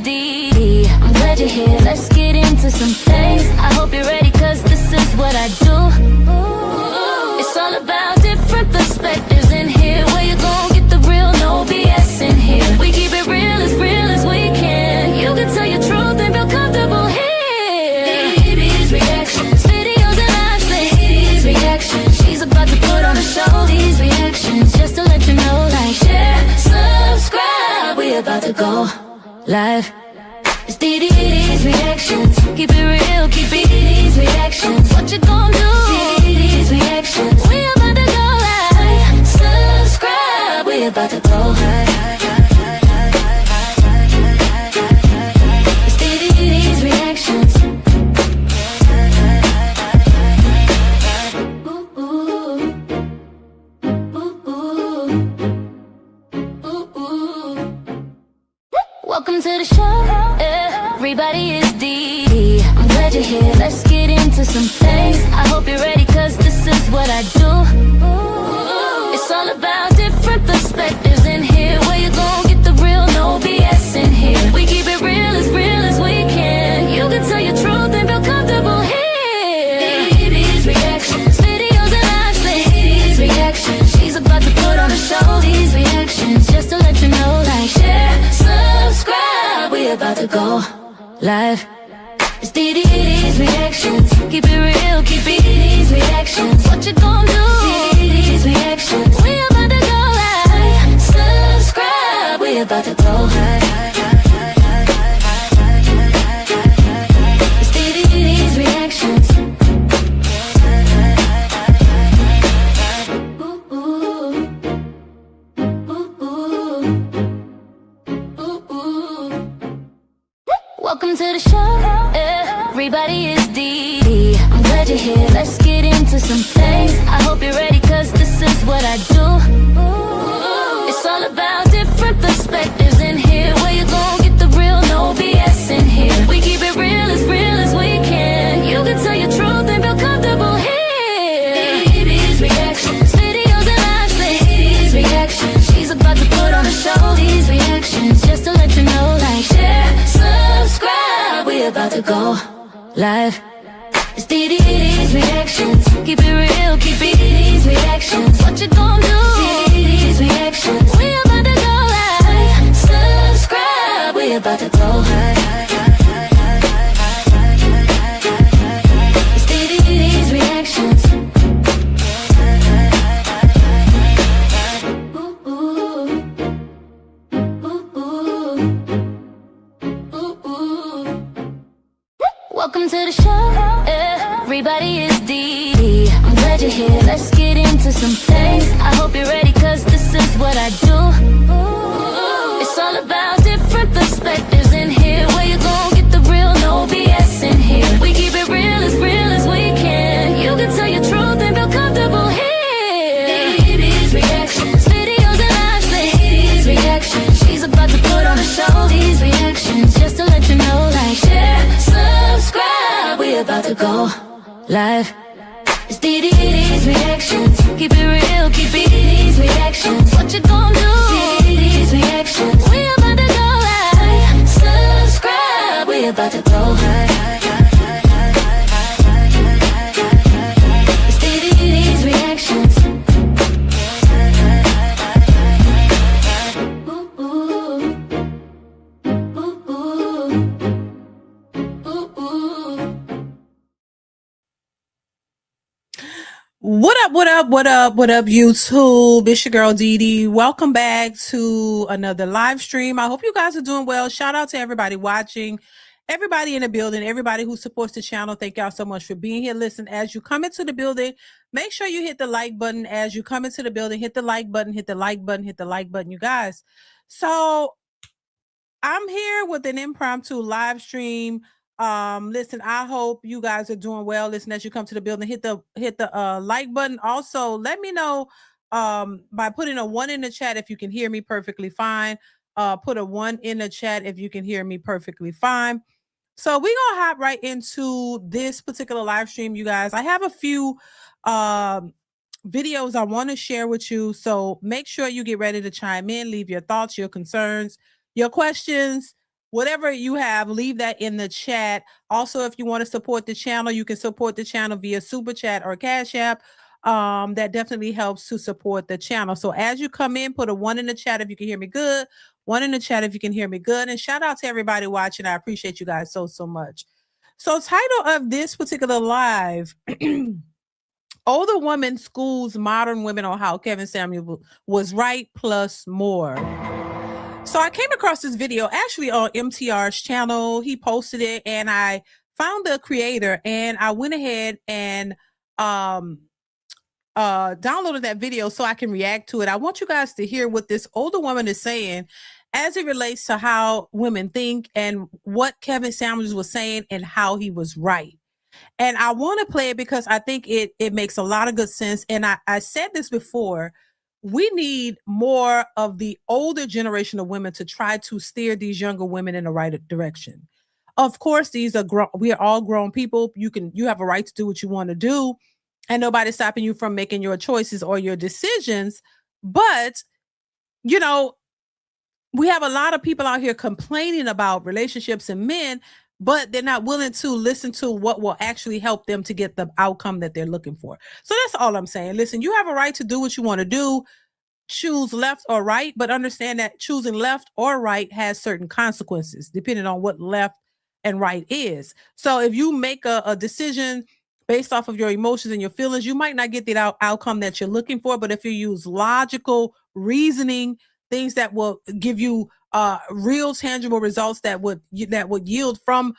Dee. I'm glad you're here, let's get into some things. I hope you're ready, cause this is what I do. It's all about different perspectives in here. Where you gon' get the real, no BS in here. We keep it real as we can. You can tell your truth and feel comfortable here. DeeDees reactions, videos and live things. DeeDees reactions, she's about to put on a show. These reactions, just to let you know, like, share, subscribe. We about to go live. It's DeeDees reactions. Keep it real, keep it DeeDees reactions. What you gon' do? DeeDees reactions. We about to go live. Subscribe. We about to go live. It's DeeDees reactions. Ooh, ooh. Ooh, ooh. Ooh, ooh. Welcome to the show. Everybody is Dee. I'm glad you're here, let's get into some things. I hope you're ready, cause this is what I do. It's all about different perspectives in here. Where you gon' get the real, no BS in here. We keep it real as we can. You can tell your truth and feel comfortable here. DeeDees reactions, videos and live things. DeeDees reactions, she's about to put on a show. These reactions, just to let you know, like, share, subscribe. We about to go live. It's DeeDees reactions. Keep it real, keep it DeeDees reactions. What you gon' do? DeeDees reactions. We about to go live. Subscribe. We about to go live. It's DeeDees reactions. Ooh, ooh. Ooh, ooh. Ooh, ooh. Welcome to the show. Everybody is Dee. I'm glad you're here, let's get into some things. I hope you're ready, cause this is what I do. It's all about different perspectives in here. Where you gon' get the real, no BS in here. We keep it real as we can. You can tell your truth and feel comfortable here. DeeDees reactions, videos and live things. DeeDees reactions, she's about to put on a show. These reactions, just to let you know, like, share, subscribe. We about to go live. It's DeeDees reactions. Keep it real, keep it DeeDees reactions. What you gon' do? DeeDees reactions. We about to go live. Subscribe. We about to go live. It's DeeDees reactions. Ooh, ooh. Ooh, ooh. Ooh, ooh. Welcome to the show. Everybody is Dee. I'm glad you're here, let's get into some things. I hope you're ready, cause this is what I do. It's all about different perspectives in here. Where you gon' get the real, no BS in here. We keep it real as we can. You can tell your truth and feel comfortable here. DeeDees reactions, videos and live things. DeeDees reactions, she's about to put on a show. These reactions, just to let you know, like, share, subscribe. We about to go live. It's DeeDees reactions. Keep it real, keep it DeeDees reactions. What you gon' do? DeeDees reactions. We about to go live. Subscribe. We about to go live. It's DeeDees reactions. Ooh, ooh. Ooh, ooh. Ooh, ooh. What up, what up, what up, what up, YouTube? It's your girl Dee. Welcome back to another live stream. I hope you guys are doing well. Shout out to everybody watching, everybody in the building, everybody who supports the channel. Thank y'all so much for being here. Listen, as you come into the building, make sure you hit the like button. As you come into the building, hit the like button, hit the like button, hit the like button, you guys. So I'm here with an impromptu live stream. Listen, I hope you guys are doing well. Listen, as you come to the building, hit the like button. Also, let me know by putting a 1 in the chat if you can hear me perfectly fine. Put a 1 in the chat if you can hear me perfectly fine. So we're gonna hop right into this particular live stream, you guys. I have a few videos I want to share with you. So make sure you get ready to chime in, leave your thoughts, your concerns, your questions, whatever you have, leave that in the chat. Also, if you want to support the channel, you can support the channel via Super Chat or Cash App. That definitely helps to support the channel. So as you come in, put a 1 in the chat if you can hear me good, 1 in the chat if you can hear me good. And shout out to everybody watching. I appreciate you guys so much. So title of this particular live, Older Woman Schools Modern Women on How Kevin Samuel Was Right plus more. So I came across this video actually on MTR's channel. He posted it and I found the creator and I went ahead and downloaded that video so I can react to it. I want you guys to hear what this older woman is saying as it relates to how women think and what Kevin Samuels was saying and how he was right. And I want to play it because I think it makes a lot of good sense. And I said this before, we need more of the older generation of women to try to steer these younger women in the right direction. Of course, we are all grown people. You have a right to do what you want to do, and nobody's stopping you from making your choices or your decisions. But, you know, we have a lot of people out here complaining about relationships and men, but they're not willing to listen to what will actually help them to get the outcome that they're looking for. So that's all I'm saying. Listen, you have a right to do what you want to do, choose left or right, but understand that choosing left or right has certain consequences depending on what left and right is. So if you make a decision based off of your emotions and your feelings, you might not get the outcome that you're looking for. But if you use logical reasoning, things that will give you real tangible results that would yield from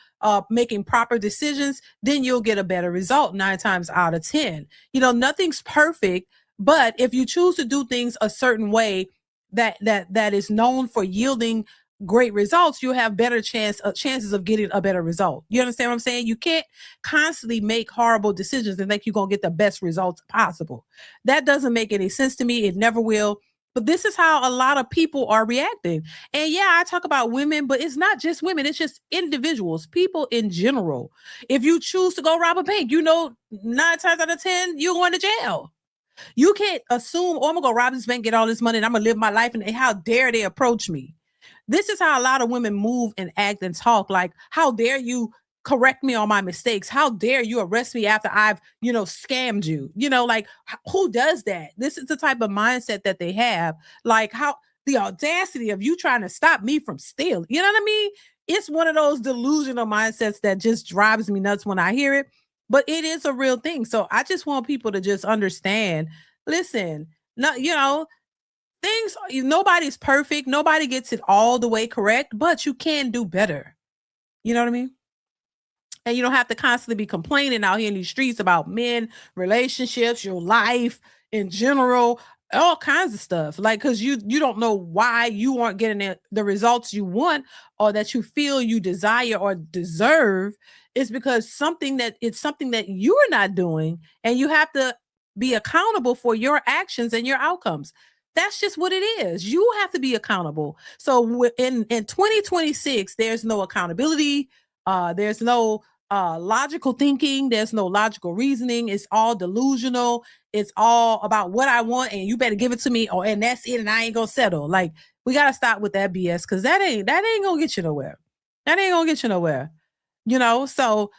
making proper decisions, then you'll get a better result 9 times out of 10. You know, nothing's perfect, but if you choose to do things a certain way that is known for yielding great results, you'll have better chances of getting a better result. You understand what I'm saying? You can't constantly make horrible decisions and think you're going to get the best results possible. That doesn't make any sense to me. It never will. But this is how a lot of people are reacting. And yeah, I talk about women, but it's not just women. It's just individuals, people in general. If you choose to go rob a bank, you know, 9 times out of 10, you're going to jail. You can't assume, oh, I'm going to go rob this bank, get all this money, and I'm going to live my life. And how dare they approach me? This is how a lot of women move and act and talk. Like, how dare you correct me on my mistakes? How dare you arrest me after I've, scammed you? Like, who does that? This is the type of mindset that they have. Like, how the audacity of you trying to stop me from stealing. You know what I mean? It's one of those delusional mindsets that just drives me nuts when I hear it. But it is a real thing. So I just want people to just understand, listen, nobody's perfect. Nobody gets it all the way correct, but you can do better. You know what I mean? And you don't have to constantly be complaining out here in these streets about men, relationships, your life in general, all kinds of stuff. Like, because you don't know why you aren't getting the results you want or that you feel you desire or deserve. It's because it's something that you're not doing, and you have to be accountable for your actions and your outcomes. That's just what it is. You have to be accountable. So in 2026, there's no accountability. There's no logical thinking. There's no logical reasoning. It's all delusional. It's all about what I want, and you better give it to me, and that's it, and I ain't gonna settle. Like, we gotta stop with that BS, because that ain't gonna get you nowhere. That ain't gonna get you nowhere. So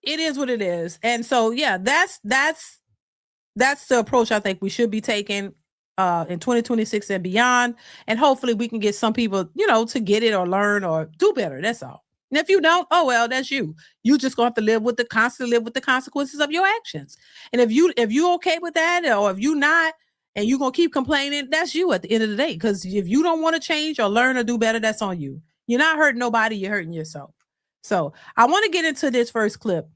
it is what it is. And so yeah, that's the approach I think we should be taking in 2026 and beyond. And hopefully we can get some people, to get it or learn or do better. That's all. And if you don't, oh well, that's you. You just gonna have to constantly live with the consequences of your actions. And if you okay with that, or if you not, and you gonna keep complaining, that's you at the end of the day. Because if you don't want to change or learn or do better, that's on you. You're not hurting nobody, you're hurting yourself. So I want to get into this first clip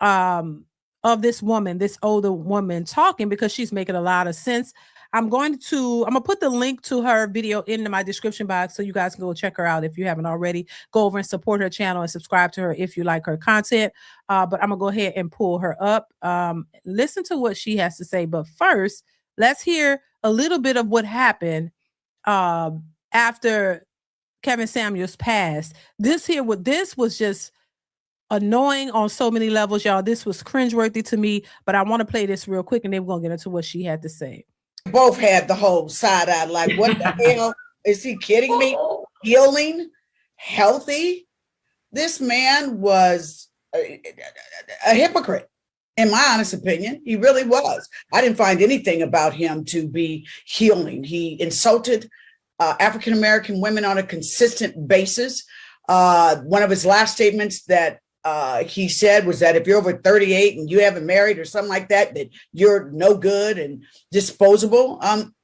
of this older woman talking, because she's making a lot of sense. I'm gonna put the link to her video into my description box, so you guys can go check her out if you haven't already. Go over and support her channel and subscribe to her if you like her content. But I'm gonna go ahead and pull her up. Listen to what she has to say. But first, let's hear a little bit of what happened after Kevin Samuels passed. This was just annoying on so many levels, y'all. This was cringeworthy to me, but I want to play this real quick, and then we're gonna get into what she had to say. Both had the whole side eye, like, what the hell? Is he kidding me? Healing? healthy, this man was a hypocrite. In my honest opinion, he really was. I didn't find anything about him to be healing. He insulted African American women on a consistent basis. One of his last statements that he said was that if you're over 38 and you haven't married or something like that, that you're no good and disposable.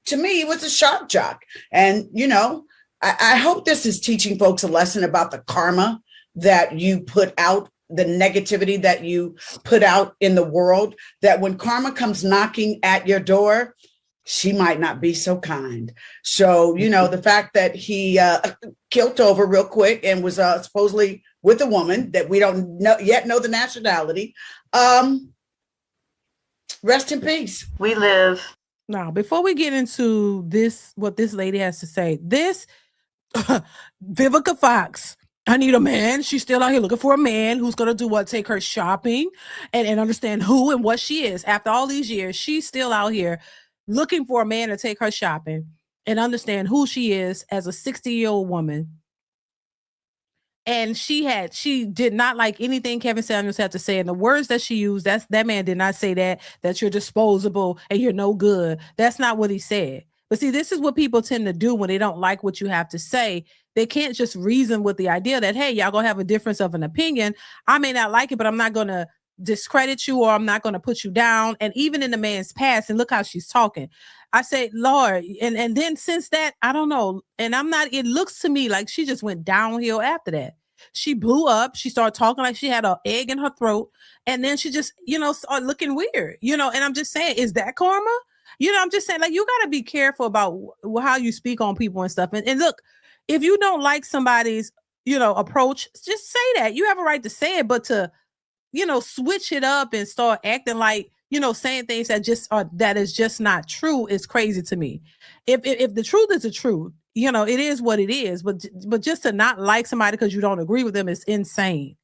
To me, he was a shock jock. And, you know, I hope this is teaching folks a lesson about the karma that you put out, the negativity that you put out in the world, that when karma comes knocking at your door, she might not be so kind. So, you know, the fact that he killed over real quick and was supposedly with a woman that we don't yet know the nationality. Rest in peace. We live. Now, before we get into this, what this lady has to say, this Vivica Fox, I need a man. She's still out here looking for a man who's going to do what? Take her shopping and understand who and what she is. After all these years, she's still out here looking for a man to take her shopping and understand who she is as a 60-year-old woman. And she did not like anything Kevin Samuels had to say. And the words that she used, that man did not say that you're disposable and you're no good. That's not what he said. But see, this is what people tend to do when they don't like what you have to say. They can't just reason with the idea that, hey, y'all gonna have a difference of an opinion. I may not like it, but I'm not gonna discredit you or I'm not gonna put you down. And even in the man's past, and look how she's talking. I say, Lord, and then since that, I don't know. And it looks to me like she just went downhill after that. She blew up. She started talking like she had an egg in her throat. And then she just, started looking weird, and I'm just saying, is that karma? I'm just saying, like, you got to be careful about how you speak on people and stuff. And look, if you don't like somebody's, approach, just say that. You have a right to say it, but to, switch it up and start acting like, saying things that is just not true is crazy to me. If the truth is the truth, it is what it is. But just to not like somebody because you don't agree with them is insane.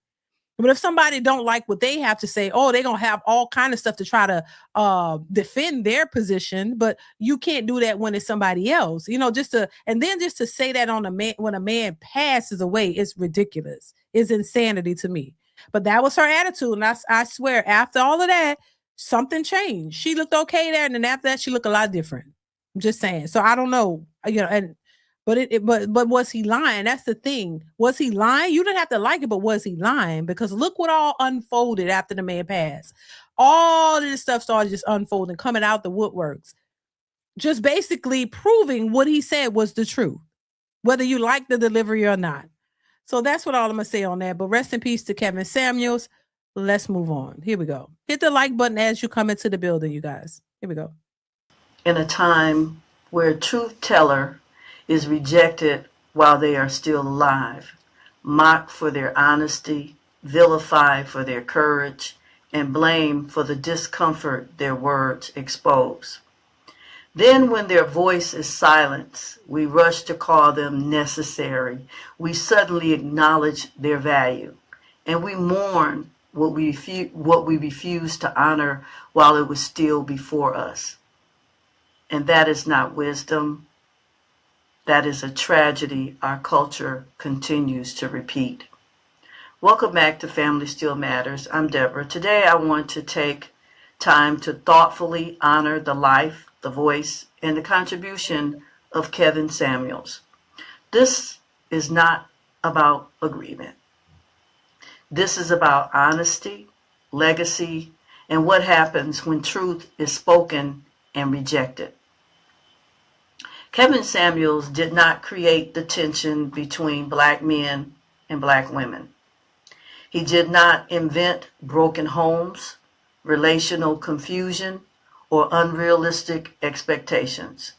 But if somebody don't like what they have to say, they're going to have all kind of stuff to try to defend their position. But you can't do that when it's somebody else, just to say that on a man, when a man passes away, it's ridiculous. It's insanity to me. But that was her attitude. And I swear, after all of that, something changed. She looked okay there. And then after that, she looked a lot different. I'm just saying. So I don't know, but was he lying? That's the thing. Was he lying? You didn't have to like it, but was he lying? Because look what all unfolded after the man passed. All of this stuff started just unfolding, coming out the woodworks. Just basically proving what he said was the truth, whether you like the delivery or not. So that's what all I'm going to say on that. But rest in peace to Kevin Samuels. Let's move on. Here we go. Hit the like button as you come into the building, you guys. Here we go. In a time where truth teller is rejected while they are still alive, mocked for their honesty, vilified for their courage, and blamed for the discomfort their words expose. Then when their voice is silenced, we rush to call them necessary. We suddenly acknowledge their value, and we mourn what we refuse to honor while it was still before us. And that is not wisdom. That is a tragedy our culture continues to repeat. Welcome back to Family Still Matters. I'm Deborah. Today I want to take time to thoughtfully honor the life, the voice, and the contribution of Kevin Samuels. This is not about agreement. This is about honesty, legacy, and what happens when truth is spoken and rejected. Kevin Samuels did not create the tension between black men and black women. He did not invent broken homes, relational confusion, or unrealistic expectations.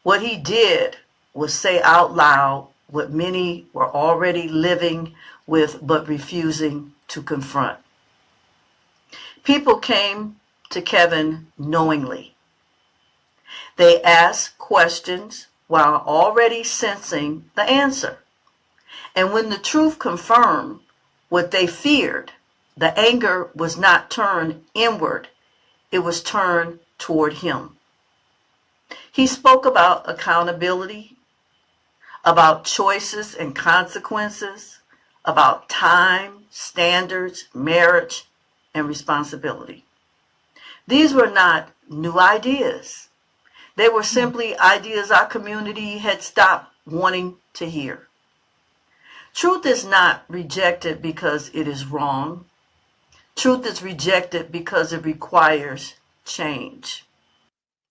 What he did was say out loud what many were already living with but refusing to confront. People came to Kevin knowingly. They asked questions while already sensing the answer. And when the truth confirmed what they feared, the anger was not turned inward, it was turned toward him. He spoke about accountability, about choices and consequences, about time, standards, marriage, and responsibility. These were not new ideas. They were simply ideas our community had stopped wanting to hear. Truth is not rejected because it is wrong. Truth is rejected because it requires change.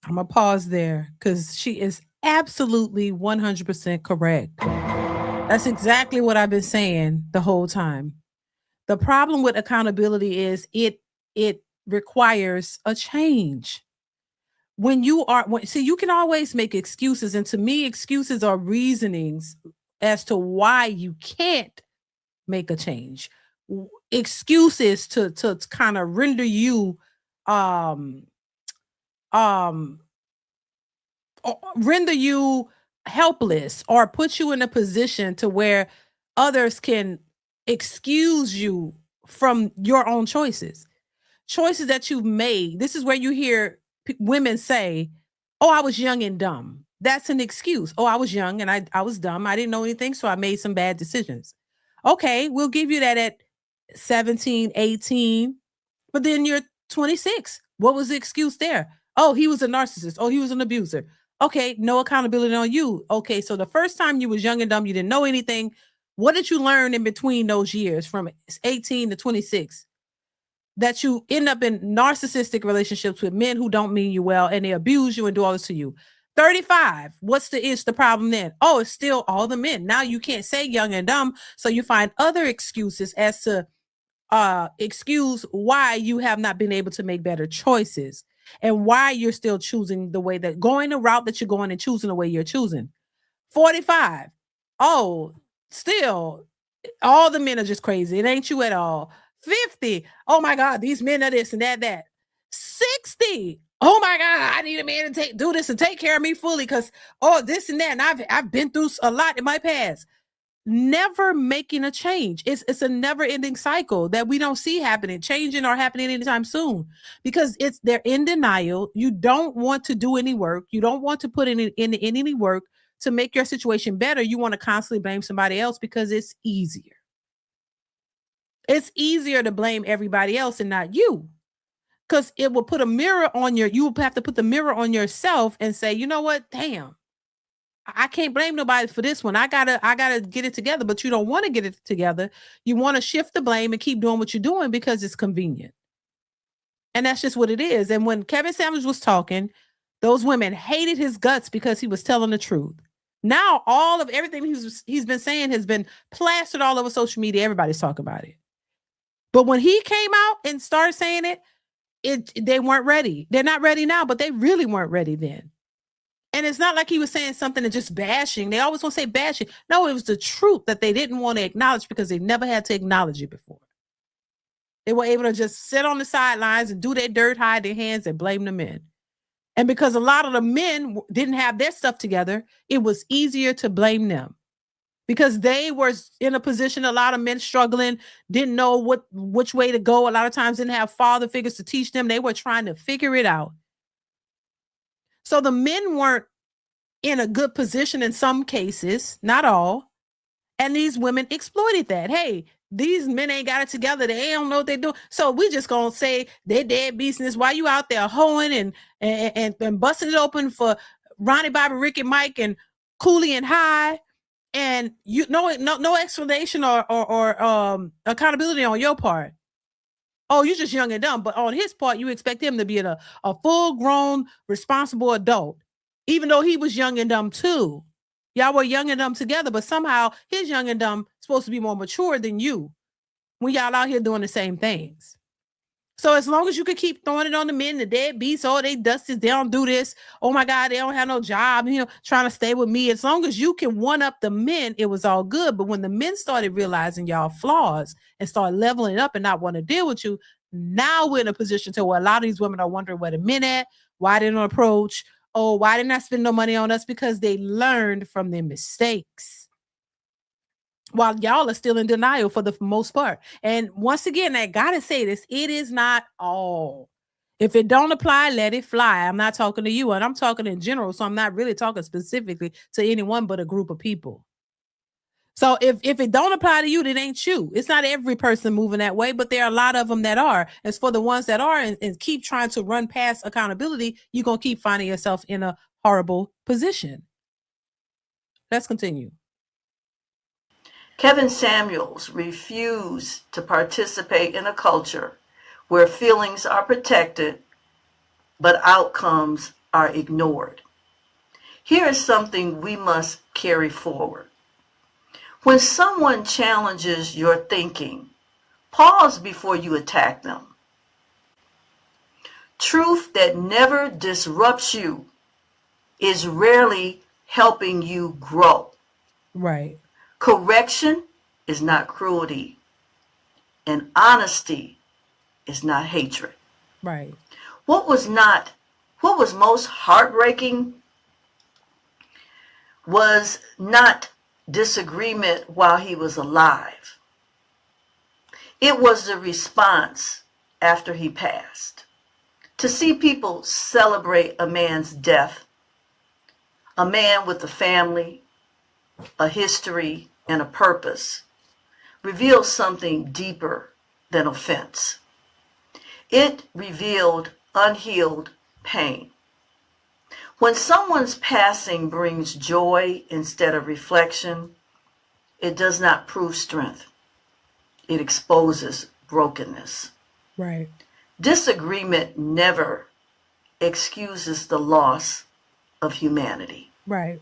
I'm going to pause there because she is absolutely 100% correct. That's exactly what I've been saying the whole time. The problem with accountability is it requires a change. When you can always make excuses. And to me, excuses are reasonings as to why you can't make a change. Excuses to kind of render you um render you helpless or put you in a position to where others can excuse you from your own choices that you've made. This is where you hear women say, "Oh, I was young and dumb." That's an excuse. "Oh, I was young and I was dumb. I didn't know anything, so I made some bad decisions." Okay, we'll give you that at 17, 18, but then you're 26. What was the excuse there? "Oh, he was a narcissist. Oh, he was an abuser." Okay, no accountability on you. Okay, so the first time you was young and dumb, you didn't know anything. What did you learn in between those years from 18 to 26? That you end up in narcissistic relationships with men who don't mean you well and they abuse you and do all this to you. 35, what's the problem then? Oh, it's still all the men. Now you can't say young and dumb, so you find other excuses as to excuse why you have not been able to make better choices and why you're still choosing the way that going the route that you're going and choosing the way you're choosing. 45, oh, still all the men are just crazy. It ain't you at all. 50, oh my God, these men are this and that. 60, oh my God, I need a man to do this and take care of me fully because this and that. And I've been through a lot in my past. Never making a change. It's a never ending cycle that we don't see changing or happening anytime soon because they're in denial. You don't want to do any work. You don't want to put in any work to make your situation better. You want to constantly blame somebody else because it's easier. It's easier to blame everybody else and not you because it will put a mirror on you will have to put the mirror on yourself and say, you know what? Damn. I can't blame nobody for this one. I gotta get it together, but you don't want to get it together. You want to shift the blame and keep doing what you're doing because it's convenient. And that's just what it is. And when Kevin Samuels was talking, those women hated his guts because he was telling the truth. Now all of everything he's been saying has been plastered all over social media. Everybody's talking about it. But when he came out and started saying it, they weren't ready. They're not ready now, but they really weren't ready then. And it's not like he was saying something and just bashing. They always want to say bashing. No, it was the truth that they didn't want to acknowledge because they never had to acknowledge it before. They were able to just sit on the sidelines and do their dirt, hide their hands, and blame the men. And because a lot of the men didn't have their stuff together, it was easier to blame them. Because they were in a position, a lot of men struggling, didn't know which way to go. A lot of times didn't have father figures to teach them. They were trying to figure it out. So the men weren't in a good position in some cases, not all. And these women exploited that. Hey, these men ain't got it together. They don't know what they do. So we just gonna say they're deadbeats. And why you out there hoeing and busting it open for Ronnie, Bobby, Rick, and Mike and Cooley and High. And you no explanation or accountability on your part. Oh, you're just young and dumb. But on his part, you expect him to be a full-grown, responsible adult, even though he was young and dumb too. Y'all were young and dumb together, but somehow his young and dumb supposed to be more mature than you when y'all out here doing the same things. So as long as you can keep throwing it on the men, the deadbeats, oh, they dusties, they don't do this. Oh my God, they don't have no job, trying to stay with me. As long as you can one up the men, it was all good. But when the men started realizing y'all flaws and started leveling up and not want to deal with you, now we're in a position to where a lot of these women are wondering where the men at, why they don't approach, oh, why didn't I spend no money on us? Because they learned from their mistakes. While y'all are still in denial for the most part. And once again, I gotta say this, it is not all. If it don't apply, let it fly. I'm not talking to you, and I'm talking in general, so I'm not really talking specifically to anyone but a group of people. So if it don't apply to you, then it ain't you. It's not every person moving that way, but there are a lot of them that are. As for the ones that are and keep trying to run past accountability, you're going to keep finding yourself in a horrible position. Let's continue. Kevin Samuels refused to participate in a culture where feelings are protected, but outcomes are ignored. Here is something we must carry forward. When someone challenges your thinking, pause before you attack them. Truth that never disrupts you is rarely helping you grow. Right. Correction is not cruelty, and honesty is not hatred. Right. What was most heartbreaking was not disagreement while he was alive. It was the response after he passed. To see people celebrate a man's death, a man with a family, a history, and a purpose, reveals something deeper than offense. It revealed unhealed pain. When someone's passing brings joy instead of reflection, it does not prove strength. It exposes brokenness. Right. Disagreement never excuses the loss of humanity. Right.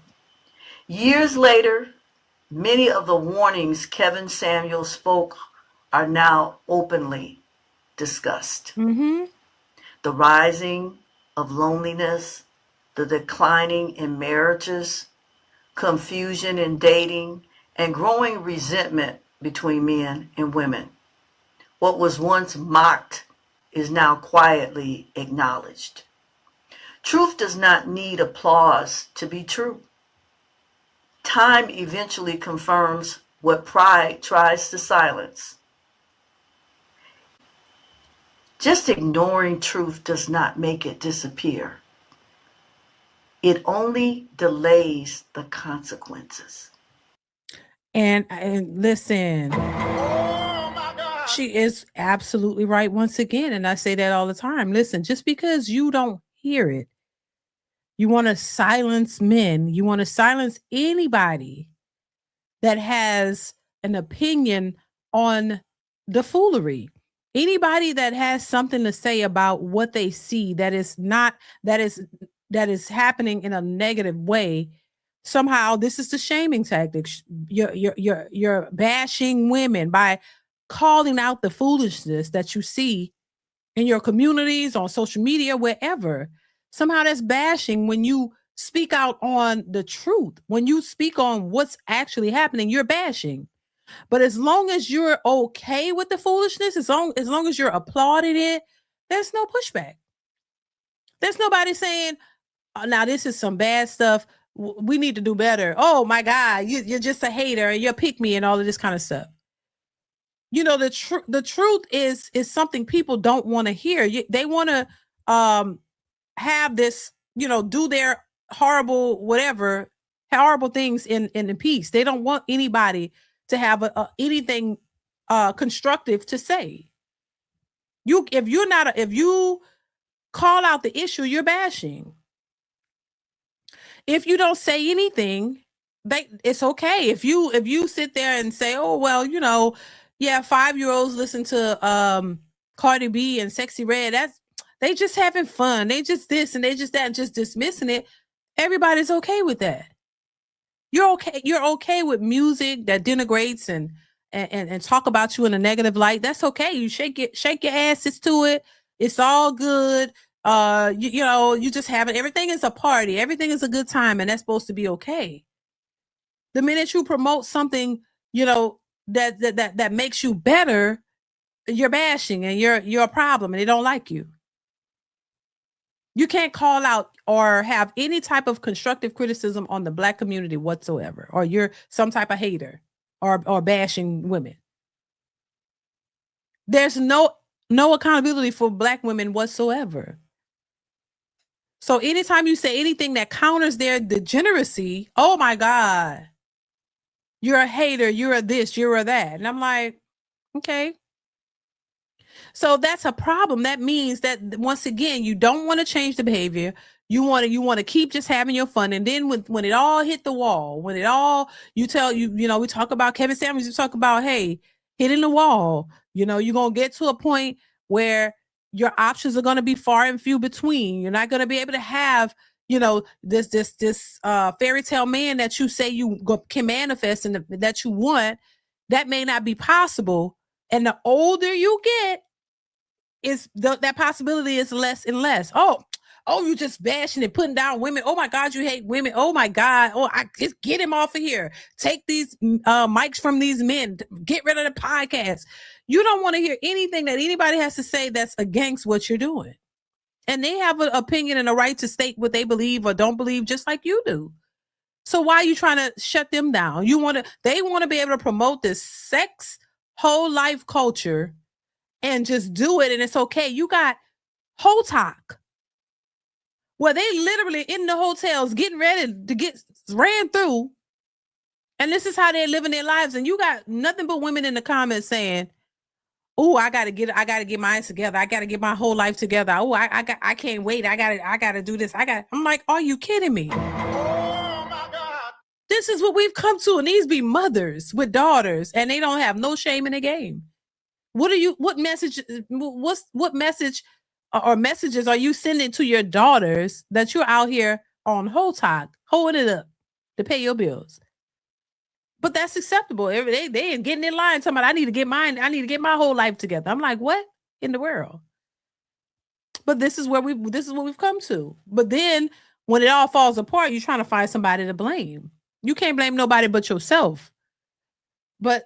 Years later, many of the warnings Kevin Samuels spoke are now openly discussed. Mm-hmm. The rising of loneliness, the declining in marriages, confusion in dating, and growing resentment between men and women. What was once mocked is now quietly acknowledged. Truth does not need applause to be true. Time eventually confirms what pride tries to silence. Just ignoring truth does not make it disappear. It only delays the consequences. And listen, she is absolutely right once again. And I say that all the time. Listen, just because you don't hear it, you want to silence men, you want to silence anybody that has an opinion on the foolery. Anybody that has something to say about what they see that is not that is happening in a negative way, somehow this is the shaming tactic. You're bashing women by calling out the foolishness that you see in your communities, on social media, wherever. Somehow that's bashing when you speak out on the truth. When you speak on what's actually happening, you're bashing. But as long as you're okay with the foolishness, as long as you're applauding it, there's no pushback. There's nobody saying, oh, now this is some bad stuff. We need to do better. Oh my God, you're just a hater and you're pick me and all of this kind of stuff. You know, the truth is something people don't want to hear. They want to have this, do their horrible things in peace. They don't want anybody to have anything constructive to say. If you call out the issue, you're bashing. If you don't say anything, it's okay. If you sit there and say, oh well, yeah, 5-year-olds listen to Cardi B and Sexy Red, they just having fun. They just this and they just that, and just dismissing it. Everybody's okay with that. You're okay. You're okay with music that denigrates and talk about you in a negative light. That's okay. You shake your asses to it. It's all good. You just have it. Everything is a party. Everything is a good time, and that's supposed to be okay. The minute you promote something, that makes you better, you're bashing and you're a problem, and they don't like you. You can't call out or have any type of constructive criticism on the Black community whatsoever, or you're some type of hater or bashing women. There's no accountability for Black women whatsoever. So anytime you say anything that counters their degeneracy, oh my God, You're a hater. You're a this, you're a that. And I'm like, okay. So that's a problem. That means that once again, you don't want to change the behavior. You want to keep just having your fun. And then when it all hit the wall, when it all, we talk about Kevin Samuels, you talk about, hey, hitting the wall, you're going to get to a point where your options are going to be far and few between. You're not going to be able to have, this fairy tale man that you say can manifest and that you want. That may not be possible. And the older you get, that possibility is less and less. Oh, you just bashing and putting down women. Oh my God, you hate women. Oh my God. Oh, just get him off of here. Take these mics from these men. Get rid of the podcast. You don't want to hear anything that anybody has to say that's against what you're doing. And they have an opinion and a right to state what they believe or don't believe, just like you do. So why are you trying to shut them down? They want to be able to promote this sex whole life culture and just do it, and it's okay. You got Hotalk, where they literally in the hotels getting ready to get ran through, and this is how they're living their lives. And you got nothing but women in the comments saying, "Oh, I gotta get mine together. I gotta get my whole life together. Oh, I can't wait. I gotta do this. I'm like, are you kidding me? Oh my God! This is what we've come to, and these be mothers with daughters, and they don't have no shame in the game. What message or messages are you sending to your daughters that you're out here on Hotalk, holding it up to pay your bills? But that's acceptable. They ain't getting in line talking about, I need to get my whole life together. I'm like, what in the world? But this is what we've come to. But then when it all falls apart, you're trying to find somebody to blame. You can't blame nobody but yourself. But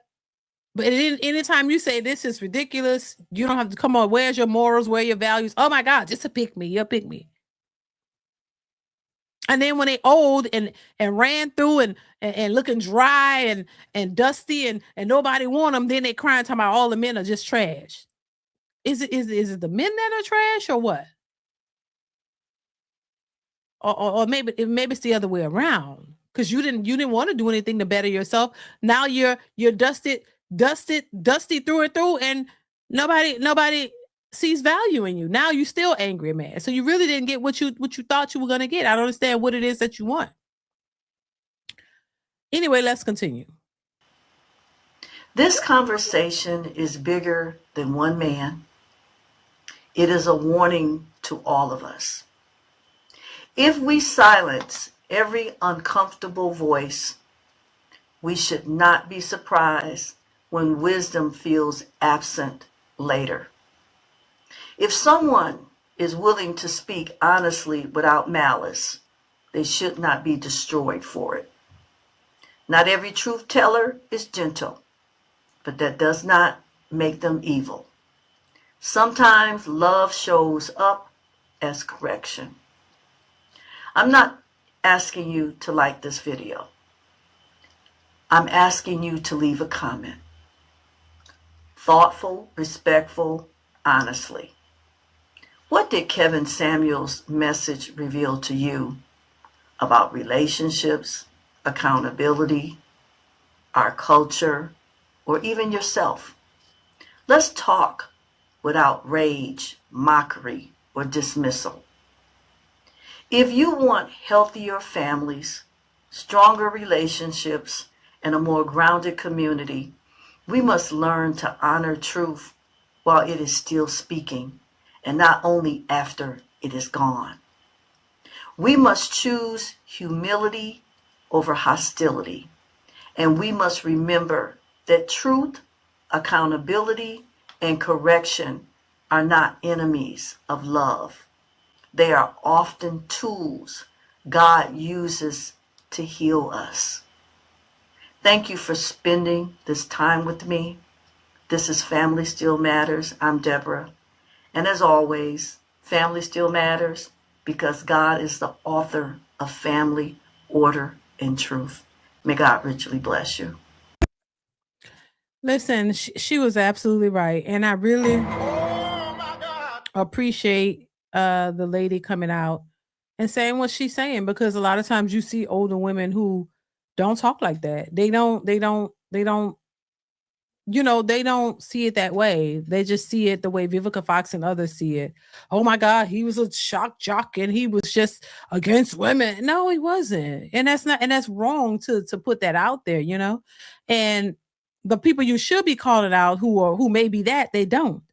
anytime you say this is ridiculous, you don't have to come on. Where's your morals? Where are your values? Oh my God, just a pick me. You're a pick me. And then when they old and ran through and looking dry and dusty and nobody want them, then they crying talking about all the men are just trash. Is it the men that are trash or what? Or maybe it's the other way around, because you didn't want to do anything to better yourself. Now you're dusty through and through, and nobody sees value in you. Now you still angry and mad. So you really didn't get what you thought you were gonna get. I don't understand what it is that you want. Anyway, let's continue. This conversation is bigger than one man. It is a warning to all of us. If we silence every uncomfortable voice, we should not be surprised when wisdom feels absent later. If someone is willing to speak honestly without malice, they should not be destroyed for it. Not every truth teller is gentle, but that does not make them evil. Sometimes love shows up as correction. I'm not asking you to like this video. I'm asking you to leave a comment. Thoughtful, respectful, honestly. What did Kevin Samuels' message reveal to you about relationships, accountability, our culture, or even yourself? Let's talk without rage, mockery, or dismissal. If you want healthier families, stronger relationships, and a more grounded community, we must learn to honor truth while it is still speaking, and not only after it is gone. We must choose humility over hostility, and we must remember that truth, accountability, and correction are not enemies of love. They are often tools God uses to heal us. Thank you for spending this time with me. This is Family Still Matters. I'm Deborah. And as always, family still matters because God is the author of family, order, and truth. May God richly bless you. Listen, she was absolutely right. And I really appreciate the lady coming out and saying what she's saying, because a lot of times you see older women who don't talk like that. They don't, they don't see it that way. They just see it the way Vivica Fox and others see it. Oh my God, he was a shock jock and he was just against women. No, he wasn't. And that's wrong to put that out there, And the people you should be calling out who may be that, they don't.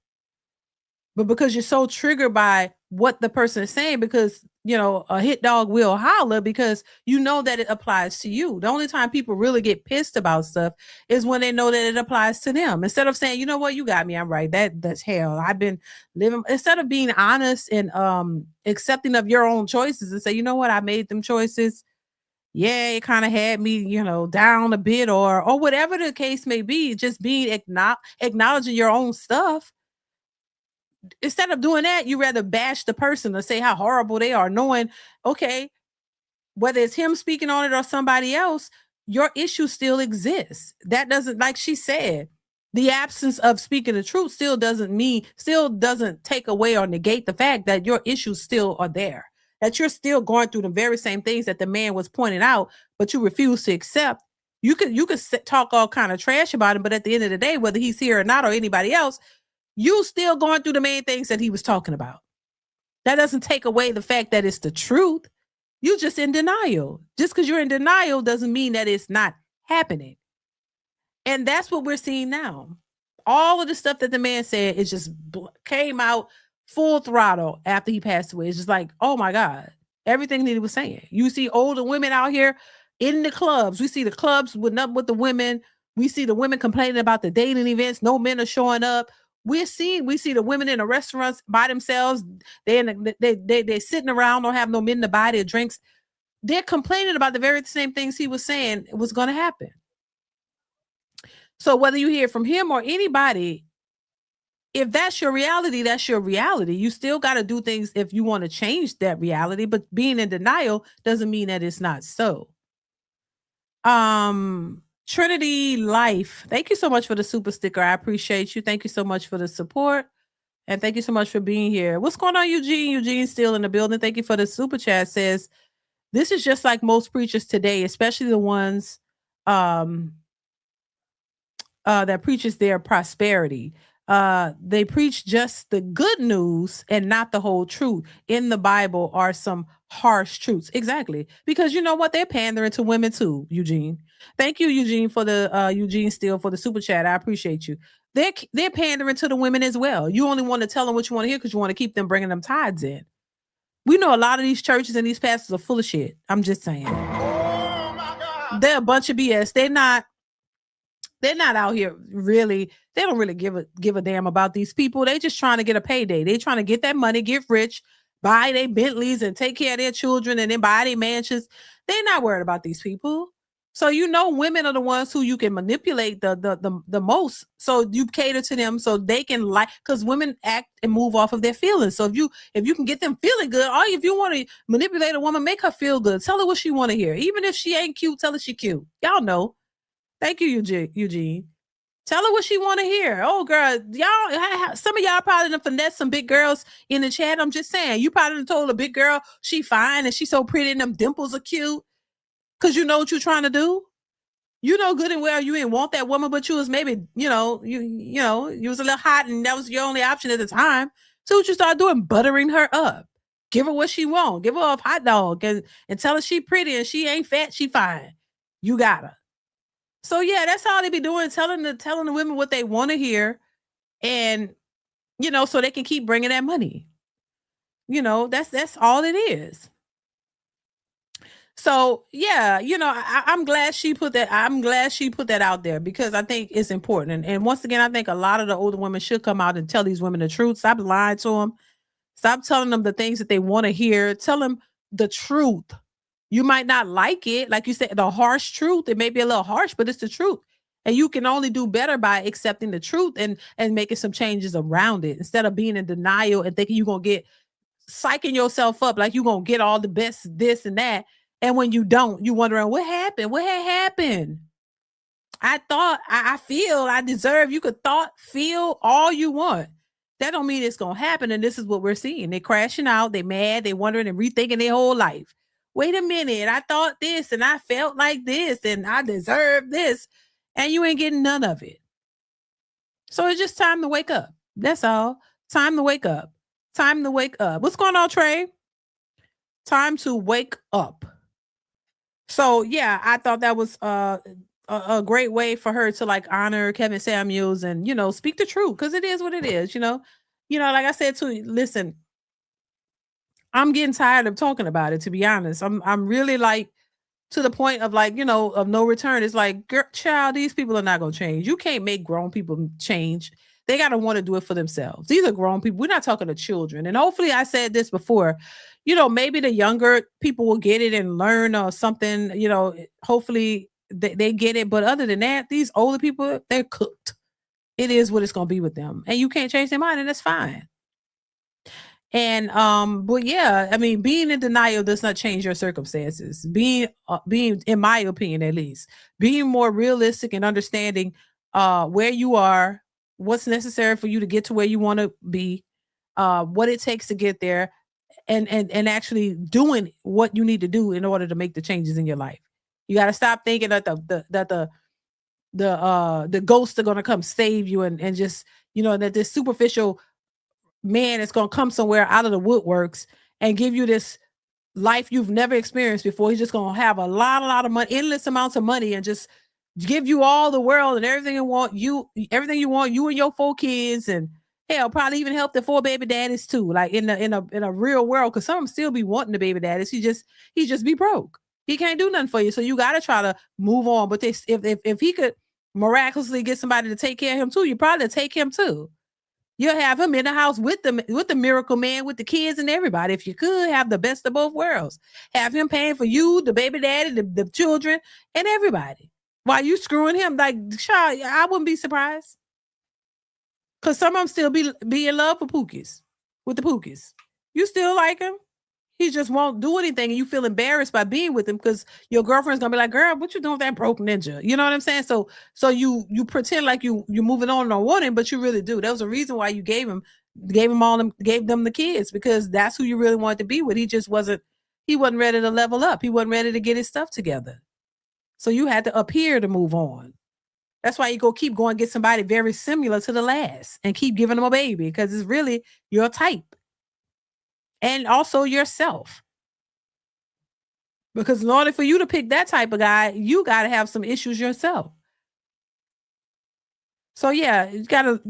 But because you're so triggered by what the person is saying, because a hit dog will holler because that it applies to you. The only time people really get pissed about stuff is when they know that it applies to them. Instead of saying, you know what, you got me, I'm right. That's hell. I've been living. Instead of being honest and accepting of your own choices and say, you know what, I made them choices. Yeah, it kind of had me, down a bit or whatever the case may be. Just being acknowledging your own stuff. Instead of doing that, you rather bash the person or say how horrible they are, knowing, okay, whether it's him speaking on it or somebody else, your issue still exists. That doesn't, like she said, the absence of speaking the truth still doesn't take away or negate the fact that your issues still are there, that you're still going through the very same things that the man was pointing out, but you refuse to accept. You could talk all kind of trash about him, but at the end of the day, whether he's here or not, or anybody else, you still going through the main things that he was talking about. That doesn't take away the fact that it's the truth. You just in denial. Just because you're in denial doesn't mean that it's not happening. And that's what we're seeing now. All of the stuff that the man said is just came out full throttle after he passed away. It's just like, oh my God, everything that he was saying. You see older women out here in the clubs. We see the clubs with nothing with the women. We see the women complaining about the dating events. No men are showing up. We see the women in the restaurants by themselves. They're sitting around, don't have no men to buy their drinks. They're complaining about the very same things he was saying was going to happen. So whether you hear from him or anybody, if that's your reality, that's your reality. You still got to do things if you want to change that reality, but being in denial doesn't mean that it's not so. Trinity Life, thank you so much for the super sticker. I appreciate you. Thank you so much for the support. And thank you so much for being here. What's going on, Eugene? Eugene's still in the building. Thank you for the super chat. Says, this is just like most preachers today, especially the ones that preaches their prosperity. They preach just the good news and not the whole truth. In the Bible are some harsh truths. Exactly. Because you know what? They're pandering to women too, Eugene. Thank you, Eugene, for the Eugene Steele for the super chat. I appreciate you. They're pandering to the women as well. You only want to tell them what you want to hear because you want to keep them bringing them tithes in. We know a lot of these churches and these pastors are full of shit. I'm just saying. Oh my God. They're a bunch of BS. They're not out here really. They don't really give a damn about these people. They just trying to get a payday. They trying to get that money, get rich, buy their Bentleys and take care of their children and then buy their mansions. They're not worried about these people. So women are the ones who you can manipulate the most. So you cater to them so they can because women act and move off of their feelings. So if you can get them feeling good, or if you want to manipulate a woman, make her feel good. Tell her what she want to hear. Even if she ain't cute, tell her she cute. Y'all know. Thank you, Eugene. Tell her what she want to hear. Oh, girl, y'all, some of y'all probably done finesse some big girls in the chat. I'm just saying, you probably done told a big girl she fine and she so pretty and them dimples are cute. Because you know what you're trying to do. You know good and well you didn't want that woman, but you was maybe, you was a little hot and that was your only option at the time. So what you start doing, buttering her up. Give her what she want. Give her a hot dog and tell her she pretty and she ain't fat, she fine. You got her. So yeah, that's all they be doing, telling the women what they want to hear, and so they can keep bringing that money. That's all it is. So yeah, I'm glad she put that. I'm glad she put that out there because I think it's important. And once again, I think a lot of the older women should come out and tell these women the truth. Stop lying to them. Stop telling them the things that they want to hear. Tell them the truth. You might not like it. Like you said, the harsh truth. It may be a little harsh, but it's the truth. And you can only do better by accepting the truth and making some changes around it instead of being in denial and thinking you're going to get psyching yourself up like you're going to get all the best this and that. And when you don't, you wondering what happened? What had happened? I thought, I feel, I deserve. You could feel all you want. That don't mean it's going to happen. And this is what we're seeing. They're crashing out. They're mad. They're wondering and rethinking their whole life. wait a minute, I thought this and I felt like this and I deserve this, and you ain't getting none of it. So it's just time to wake up. That's all. Time to wake up. Time to wake up. What's going on, Trey? Time to wake up. So yeah, I thought that was a great way for her to like honor Kevin Samuels and, you know, speak the truth, because it is what it is, you know. Like I said to you, listen, I'm getting tired of talking about it, to be honest. I'm really like to the point of like, you know, of no return. It's like, girl, child, these people are not going to change. You can't make grown people change. They got to want to do it for themselves. These are grown people. We're not talking to children. And hopefully, I said this before, you know, maybe the younger people will get it and learn or something, you know, hopefully they get it. But other than that, these older people, they're cooked. It is what it's going to be with them. And you can't change their mind, and that's fine. And but yeah, I mean, being in denial does not change your circumstances. Being in my opinion, at least, being more realistic and understanding where you are, what's necessary for you to get to where you want to be, what it takes to get there, and actually doing what you need to do in order to make the changes in your life. You got to stop thinking that the ghosts are going to come save you, and just, you know, that this superficial man is going to come somewhere out of the woodworks and give you this life you've never experienced before. He's just going to have a lot of money, endless amounts of money, and just give you all the world and everything you want, you and your 4 kids, and hell, probably even help the 4 baby daddies too, like in a real world, because some of them still be wanting the baby daddies. He just be broke. He can't do nothing for you, so you got to try to move on. But if he could miraculously get somebody to take care of him too, you probably take him too. You'll have him in the house with the miracle man, with the kids and everybody. If you could have the best of both worlds, have him paying for you, the baby daddy, the children, and everybody, while you screwing him. Like, child, I wouldn't be surprised, because some of them still be in love with the Pookies. You still like him. He just won't do anything, and you feel embarrassed by being with him, because your girlfriend's gonna be like, "Girl, what you doing with that broke ninja?" You know what I'm saying? So you pretend like you're moving on and don't want him, but you really do. There was a reason why you gave them the kids, because that's who you really wanted to be with. He wasn't ready to level up. He wasn't ready to get his stuff together. So you had to appear to move on. That's why you keep going, get somebody very similar to the last and keep giving them a baby, because it's really your type. And also yourself. Because in order for you to pick that type of guy, you got to have some issues yourself. So yeah, we gotta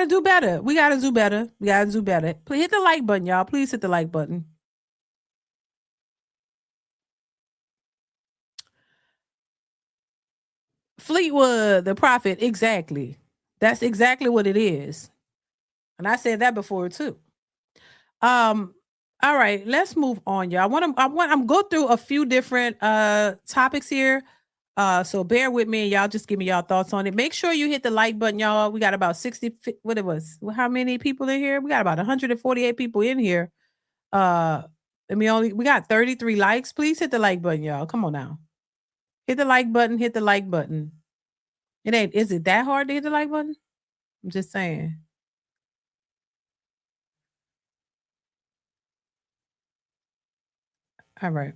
do better. We gotta do better. Please hit the like button, y'all. Please hit the like button. Fleetwood, the prophet, exactly. That's exactly what it is. And I said that before too. All right, let's move on, y'all. I'm go through a few different topics here. So bear with me, and y'all just give me y'all thoughts on it. Make sure you hit the like button, y'all. We got about 60, what it was. How many people in here? We got about 148 people in here. We got 33 likes. Please hit the like button, y'all. Come on now. Hit the like button, hit the like button. Is it that hard to hit the like button? I'm just saying. All right.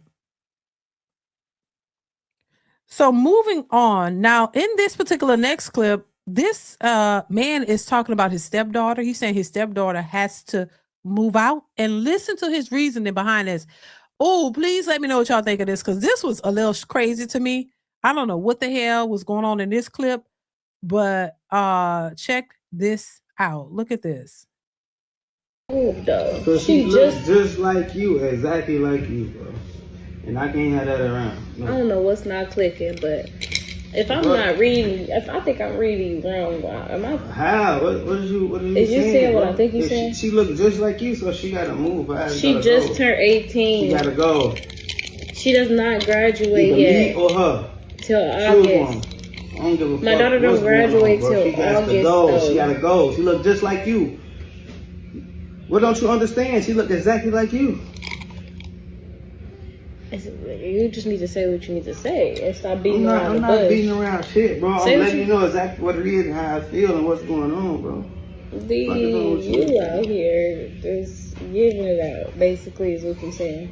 So moving on. Now, in this particular next clip, this man is talking about his stepdaughter. He's saying his stepdaughter has to move out, and listen to his reasoning behind this. Oh, please let me know what y'all think of this, because this was a little crazy to me. I don't know what the hell was going on in this clip, but check this out. Look at this. So she looks just like you, exactly like you, bro. And I can't have that around. No. I don't know what's not clicking, but if I'm not reading, if I think I'm reading wrong, am I? How? What are you Is you saying what bro? I think you saying? She looked just like you, so she gotta move. She just turned 18. She gotta go. She does not graduate yet. Me or her? Till August. I don't give a fuck. My daughter don't graduate till She has August. To go. She gotta go. She look just like you. What don't you understand? She look exactly like you. You just need to say what you need to say and stop beating around the bush. I'm not beating around shit, bro. I'm letting you know exactly what it is and how I feel and what's going on, bro. You out here just giving it out, basically, is what you're saying.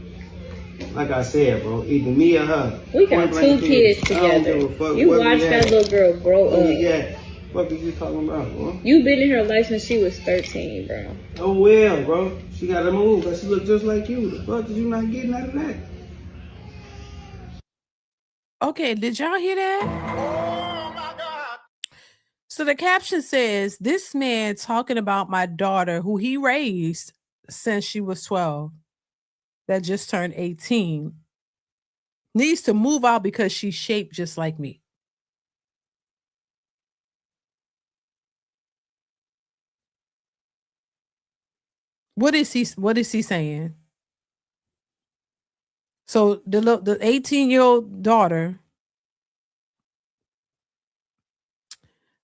Like I said, bro, either me or her. We got 2 kids together. You watch that little girl grow up. Yeah. What are you talking about, bro? You been in her life since she was 13, bro. Oh well, bro. She gotta move, but she look just like you. The fuck is you not getting out of that? Okay, did y'all hear that? Oh my God. So the caption says, this man talking about my daughter who he raised since she was 12, that just turned 18, needs to move out because she's shaped just like me. What is he saying? So the 18-year-old daughter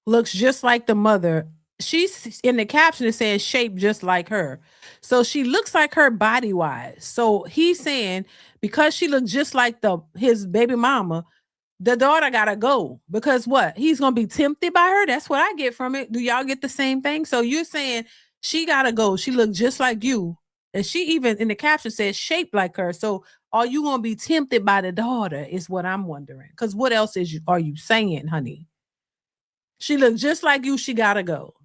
looks just like the mother. She's in the caption, it says shaped just like her. So she looks like her body wise. So he's saying because she looks just like his baby mama, the daughter gotta go because what? He's gonna be tempted by her. That's what I get from it. Do y'all get the same thing? So you're saying she gotta go. She looked just like you. And she even in the caption says shaped like her. So are you gonna be tempted by the daughter? Is what I'm wondering. Because what else are you saying, honey? She looked just like you. She gotta go.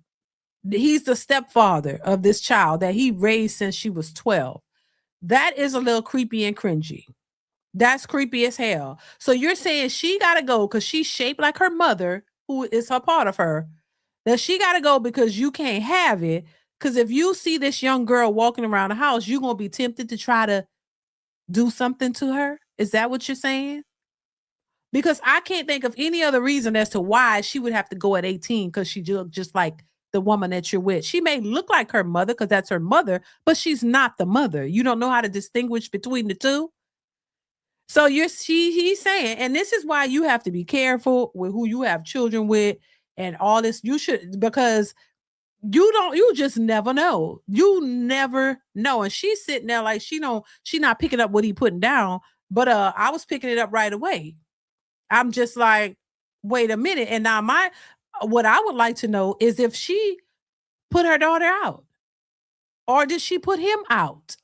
He's the stepfather of this child that he raised since she was 12. That is a little creepy and cringy. That's creepy as hell. So you're saying she gotta go because she's shaped like her mother, who is a part of her, that she gotta go because you can't have it. Because if you see this young girl walking around the house, you're gonna be tempted to try to do something to her. Is that what you're saying? Because I can't think of any other reason as to why she would have to go at 18 because she looked just like the woman that you're with. She may look like her mother because that's her mother, but she's not the mother. You don't know how to distinguish between the two. So he's saying, and this is why you have to be careful with who you have children with and all this. You should, because you just never know. You never know. And she's sitting there like she not picking up what he putting down, but I was picking it up right away. I'm just like, wait a minute. And now what I would like to know is if she put her daughter out or did she put him out?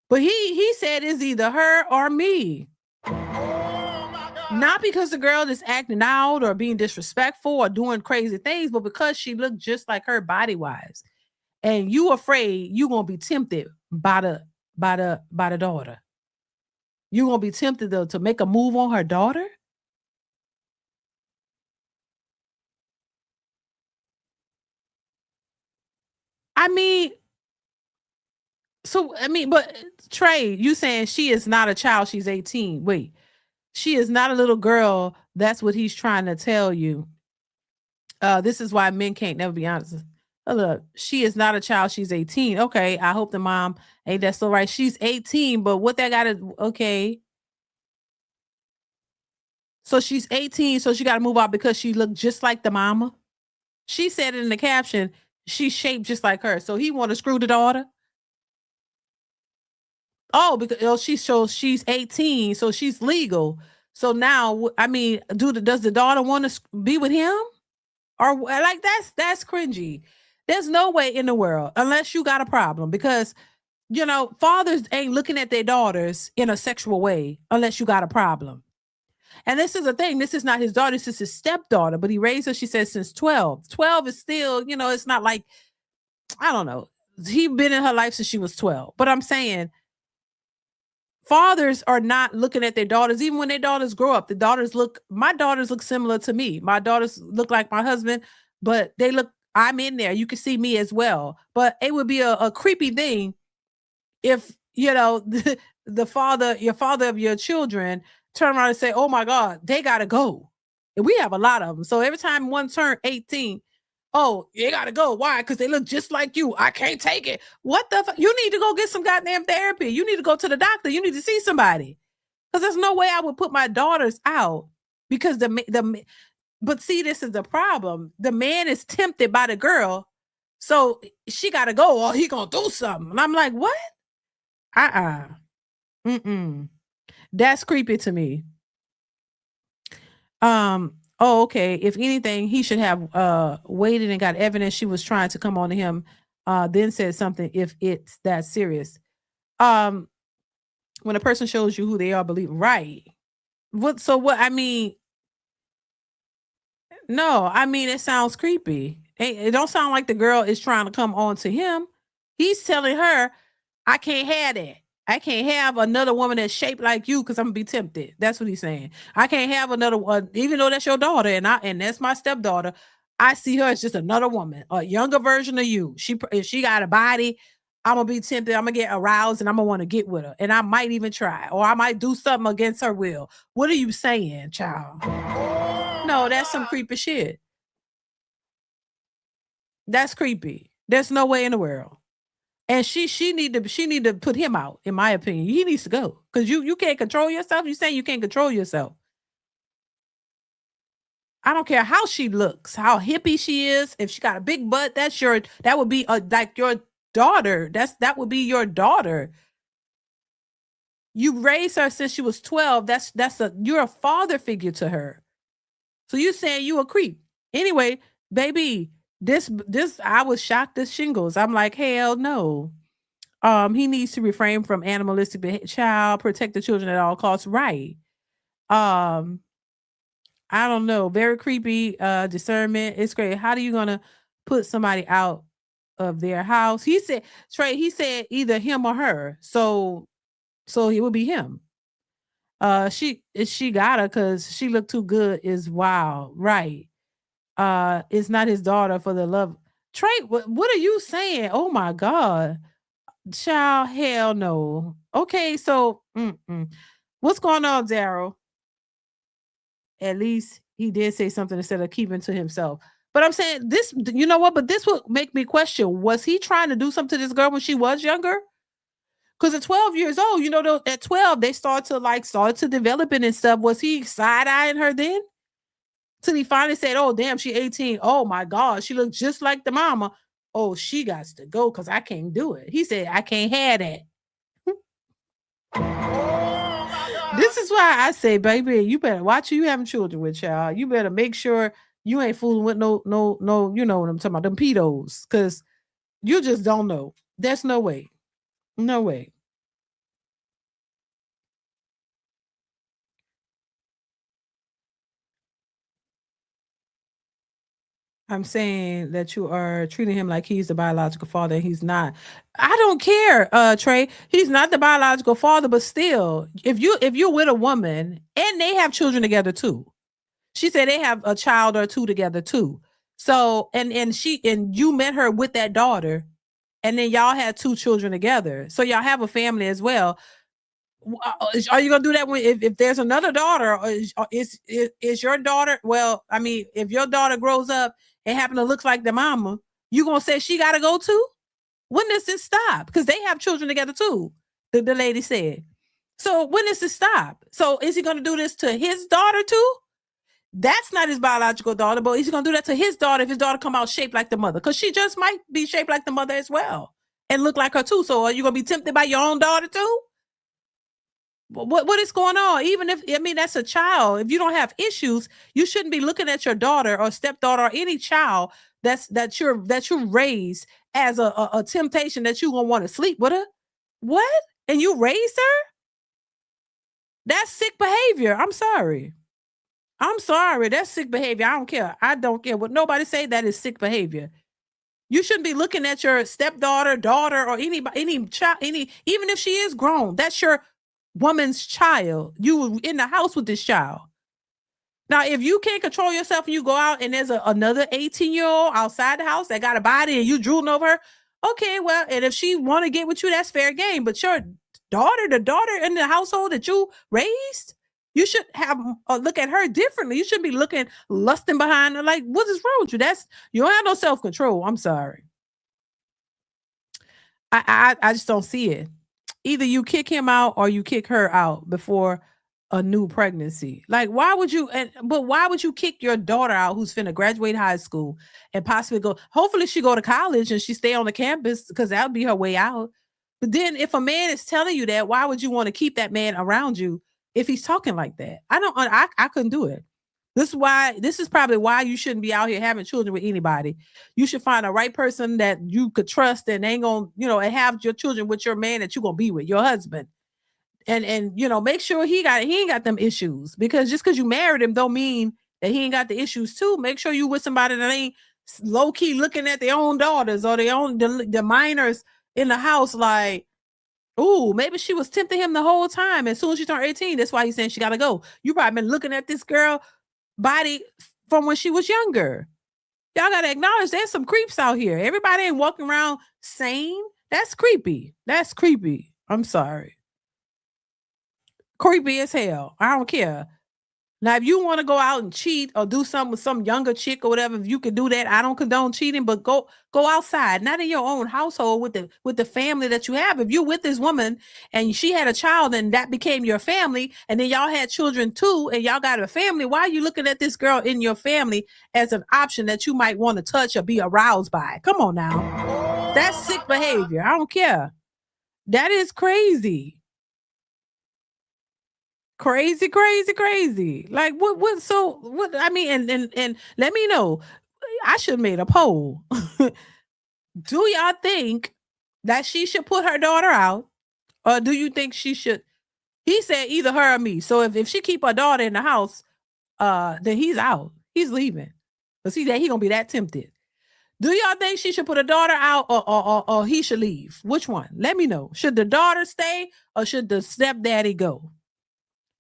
But he said it's either her or me. Not because the girl is acting out or being disrespectful or doing crazy things, but because she looked just like her body wise. And you afraid you gonna be tempted by the daughter. You gonna be tempted to make a move on her daughter? I mean, but Trey, you saying she is not a child, she's 18. Wait, she is not a little girl. That's what he's trying to tell you. This is why men can't never be honest. Look, she is not a child, she's 18. Okay, I hope the mom ain't that so right. She's 18, but what that gotta okay. So she's 18, so she gotta move out because she looked just like the mama. She said it in the caption, she's shaped just like her. So he want to screw the daughter. Oh, because she's 18, so she's legal. So now, I mean, does the daughter want to be with him? Or like that's cringy. There's no way in the world, unless you got a problem, because fathers ain't looking at their daughters in a sexual way unless you got a problem. And this is the thing. This is not his daughter. This is his stepdaughter. But he raised her, she says, since 12. 12 is still, it's not like, I don't know. He been in her life since she was 12. But I'm saying fathers are not looking at their daughters, even when their daughters grow up. My daughters look similar to me. My daughters look like my husband, but I'm in there. You can see me as well. But it would be a creepy thing if, your father of your children turn around and say, oh my God, they got to go. And we have a lot of them. So every time one turn 18, oh, you got to go. Why? Because they look just like you. I can't take it. What the fuck? You need to go get some goddamn therapy. You need to go to the doctor. You need to see somebody. Because there's no way I would put my daughters out because but see, this is the problem. The man is tempted by the girl. So she got to go or he going to do something. And I'm like, what? That's creepy to me. Oh, okay. If anything, he should have waited and got evidence she was trying to come on to him, then said something if it's that serious. When a person shows you who they are, believe right. What I mean, no, I mean it sounds creepy. It don't sound like the girl is trying to come on to him. He's telling her, I can't have that. I can't have another woman that's shaped like you because I'm gonna be tempted. That's what he's saying. I can't have another one, even though that's your daughter and that's my stepdaughter. I see her as just another woman, a younger version of you. If she got a body, I'm gonna be tempted. I'm gonna get aroused and I'm gonna want to get with her. And I might even try, or I might do something against her will. What are you saying, child? No, that's some creepy shit. That's creepy. There's no way in the world. And she need to put him out, in my opinion. He needs to go. Because you can't control yourself. You saying you can't control yourself. I don't care how she looks, how hippie she is. If she got a big butt, that would be like your daughter. That would be your daughter. You raised her since she was 12. You're a father figure to her. So you saying you a creep. Anyway, baby, this I was shocked as shingles. I'm like, hell no. He needs to refrain from animalistic behavior. Child, protect the children at all costs. Right. I don't know. Very creepy. Discernment. It's great. How are you gonna put somebody out of their house? He said, Trey. He said either him or her. So it would be him. She got her because she looked too good. Is wild. Right. It's not his daughter for the love. Trey, what are you saying? Oh my God. Child, hell no. Okay, so what's going on, Daryl? At least he did say something instead of keeping to himself. But I'm saying this, you know what? But this would make me question: was he trying to do something to this girl when she was younger? Because at 12 years old, at 12 they start to developing and stuff. Was he side eyeing her then? Till he finally said, "Oh damn, she 18. Oh my God, she looks just like the mama. Oh, she got to go because I can't do it." He said, "I can't have that." This is why I say, baby, you better watch who you having children with, child. You better make sure you ain't fooling with no, you know what I'm talking about, them pedos, because you just don't know. There's no way. No way. I'm saying that you are treating him like he's the biological father. He's not. I don't care, Trey. He's not the biological father, but still, if you're with a woman and they have children together too, she said they have a child or two together too. So and you met her with that daughter, and then y'all had two children together. So y'all have a family as well. Are you gonna do that when if there's another daughter? Or is your daughter? Well, I mean, if your daughter grows up and happen to look like the mama, you gonna say she gotta go too? When does this stop? Because they have children together too. The lady said. So when does this stop? So is he gonna do this to his daughter too? That's not his biological daughter, but he's gonna do that to his daughter if his daughter come out shaped like the mother, because she just might be shaped like the mother as well and look like her too. So are you gonna be tempted by your own daughter too? What is going on? Even if that's a child. If you don't have issues, you shouldn't be looking at your daughter or stepdaughter or any child that you're raised as a temptation that you gonna want to sleep with her. What? And you raised her? That's sick behavior. I'm sorry. That's sick behavior. I don't care. I don't care what nobody say. That is sick behavior. You shouldn't be looking at your stepdaughter, daughter, or any child, even if she is grown. That's your woman's child. You were in the house with this child. Now, if you can't control yourself and you go out and there's another 18-year-old outside the house that got a body and you drooling over her, okay, well, and if she want to get with you, that's fair game. But your daughter, the daughter in the household that you raised, you should have look at her differently. You shouldn't be lusting behind her. Like, what is wrong with you? You don't have no self-control. I'm sorry. I just don't see it. Either you kick him out or you kick her out before a new pregnancy. Like, why would you kick your daughter out who's finna graduate high school and possibly hopefully she go to college and she stay on the campus, because that'll be her way out. But then if a man is telling you that, why would you want to keep that man around you if he's talking like that? I couldn't do it. This is probably why you shouldn't be out here having children with anybody. You should find a right person that you could trust and ain't gonna, and have your children with your man that you're gonna be with, your husband. And you know, make sure he ain't got them issues, because just because you married him don't mean that he ain't got the issues too. Make sure you with somebody that ain't low key looking at their own daughters or their own the minors in the house like, ooh, maybe she was tempting him the whole time. As soon as she turned 18, that's why he's saying she gotta go. You probably been looking at this girl body from when she was younger. Y'all gotta acknowledge there's some creeps out here. Everybody ain't walking around sane. That's creepy. That's creepy. I'm sorry. Creepy as hell. I don't care. Now, if you want to go out and cheat or do something with some younger chick or whatever, if you can do that, I don't condone cheating, but go outside, not in your own household with the family that you have. If you're with this woman and she had a child and that became your family, and then y'all had children too, and y'all got a family, why are you looking at this girl in your family as an option that you might want to touch or be aroused by? Come on now. That's sick behavior. I don't care. That is crazy. Crazy. Like what so what I mean, and let me know. I should have made a poll. Do y'all think that she should put her daughter out? Or do you think she should? He said either her or me. So if she keep her daughter in the house, then he's out. He's leaving. But see that he gonna be that tempted. Do y'all think she should put her daughter out or he should leave? Which one? Let me know. Should the daughter stay or should the stepdaddy go?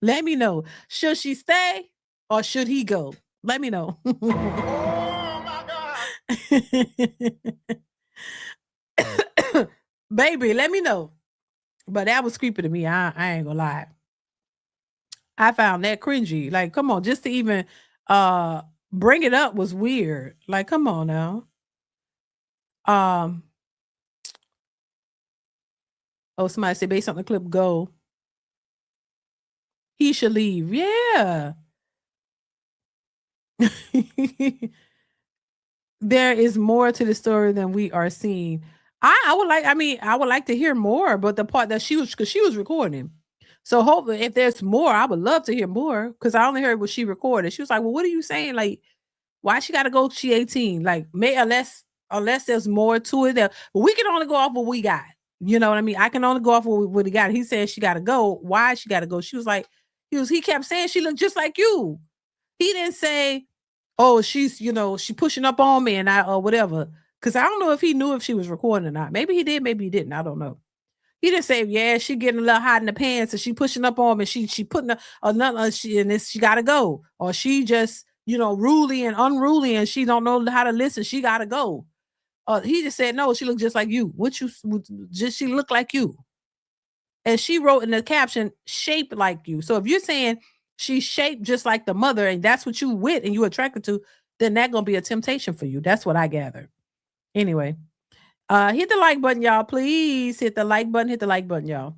Let me know. Should she stay or should he go? Let me know. Oh my God. Baby, let me know. But that was creepy to me. I ain't gonna lie. I found that cringy. Like, come on, just to even bring it up was weird. Like, come on now. Oh, somebody said based on the clip, go. He should leave. Yeah. There is more to the story than we are seeing. I would like to hear more, but the part that because she was recording. So hopefully if there's more, I would love to hear more, because I only heard what she recorded. She was like, well, what are you saying? Like, why she got to go? She 18. Like, unless there's more to it. But we can only go off what we got. You know what I mean? I can only go off what he got. He said she got to go. Why she got to go? She was like, he kept saying she looked just like you. He didn't say, oh, she's, she pushing up on me and or whatever. Because I don't know if he knew if she was recording or not. Maybe he did, maybe he didn't. I don't know. He didn't say, yeah, she getting a little hot in the pants and she pushing up on me. She putting another, she got to go. Or she just, ruly and unruly and she don't know how to listen. She got to go. He just said, no, she looked just like you. She looked like you. And she wrote in the caption, shaped like you. So if you're saying she's shaped just like the mother and that's what you with and you attracted to, then that's going to be a temptation for you. That's what I gather. Anyway, hit the like button, y'all. Please hit the like button. Hit the like button, y'all.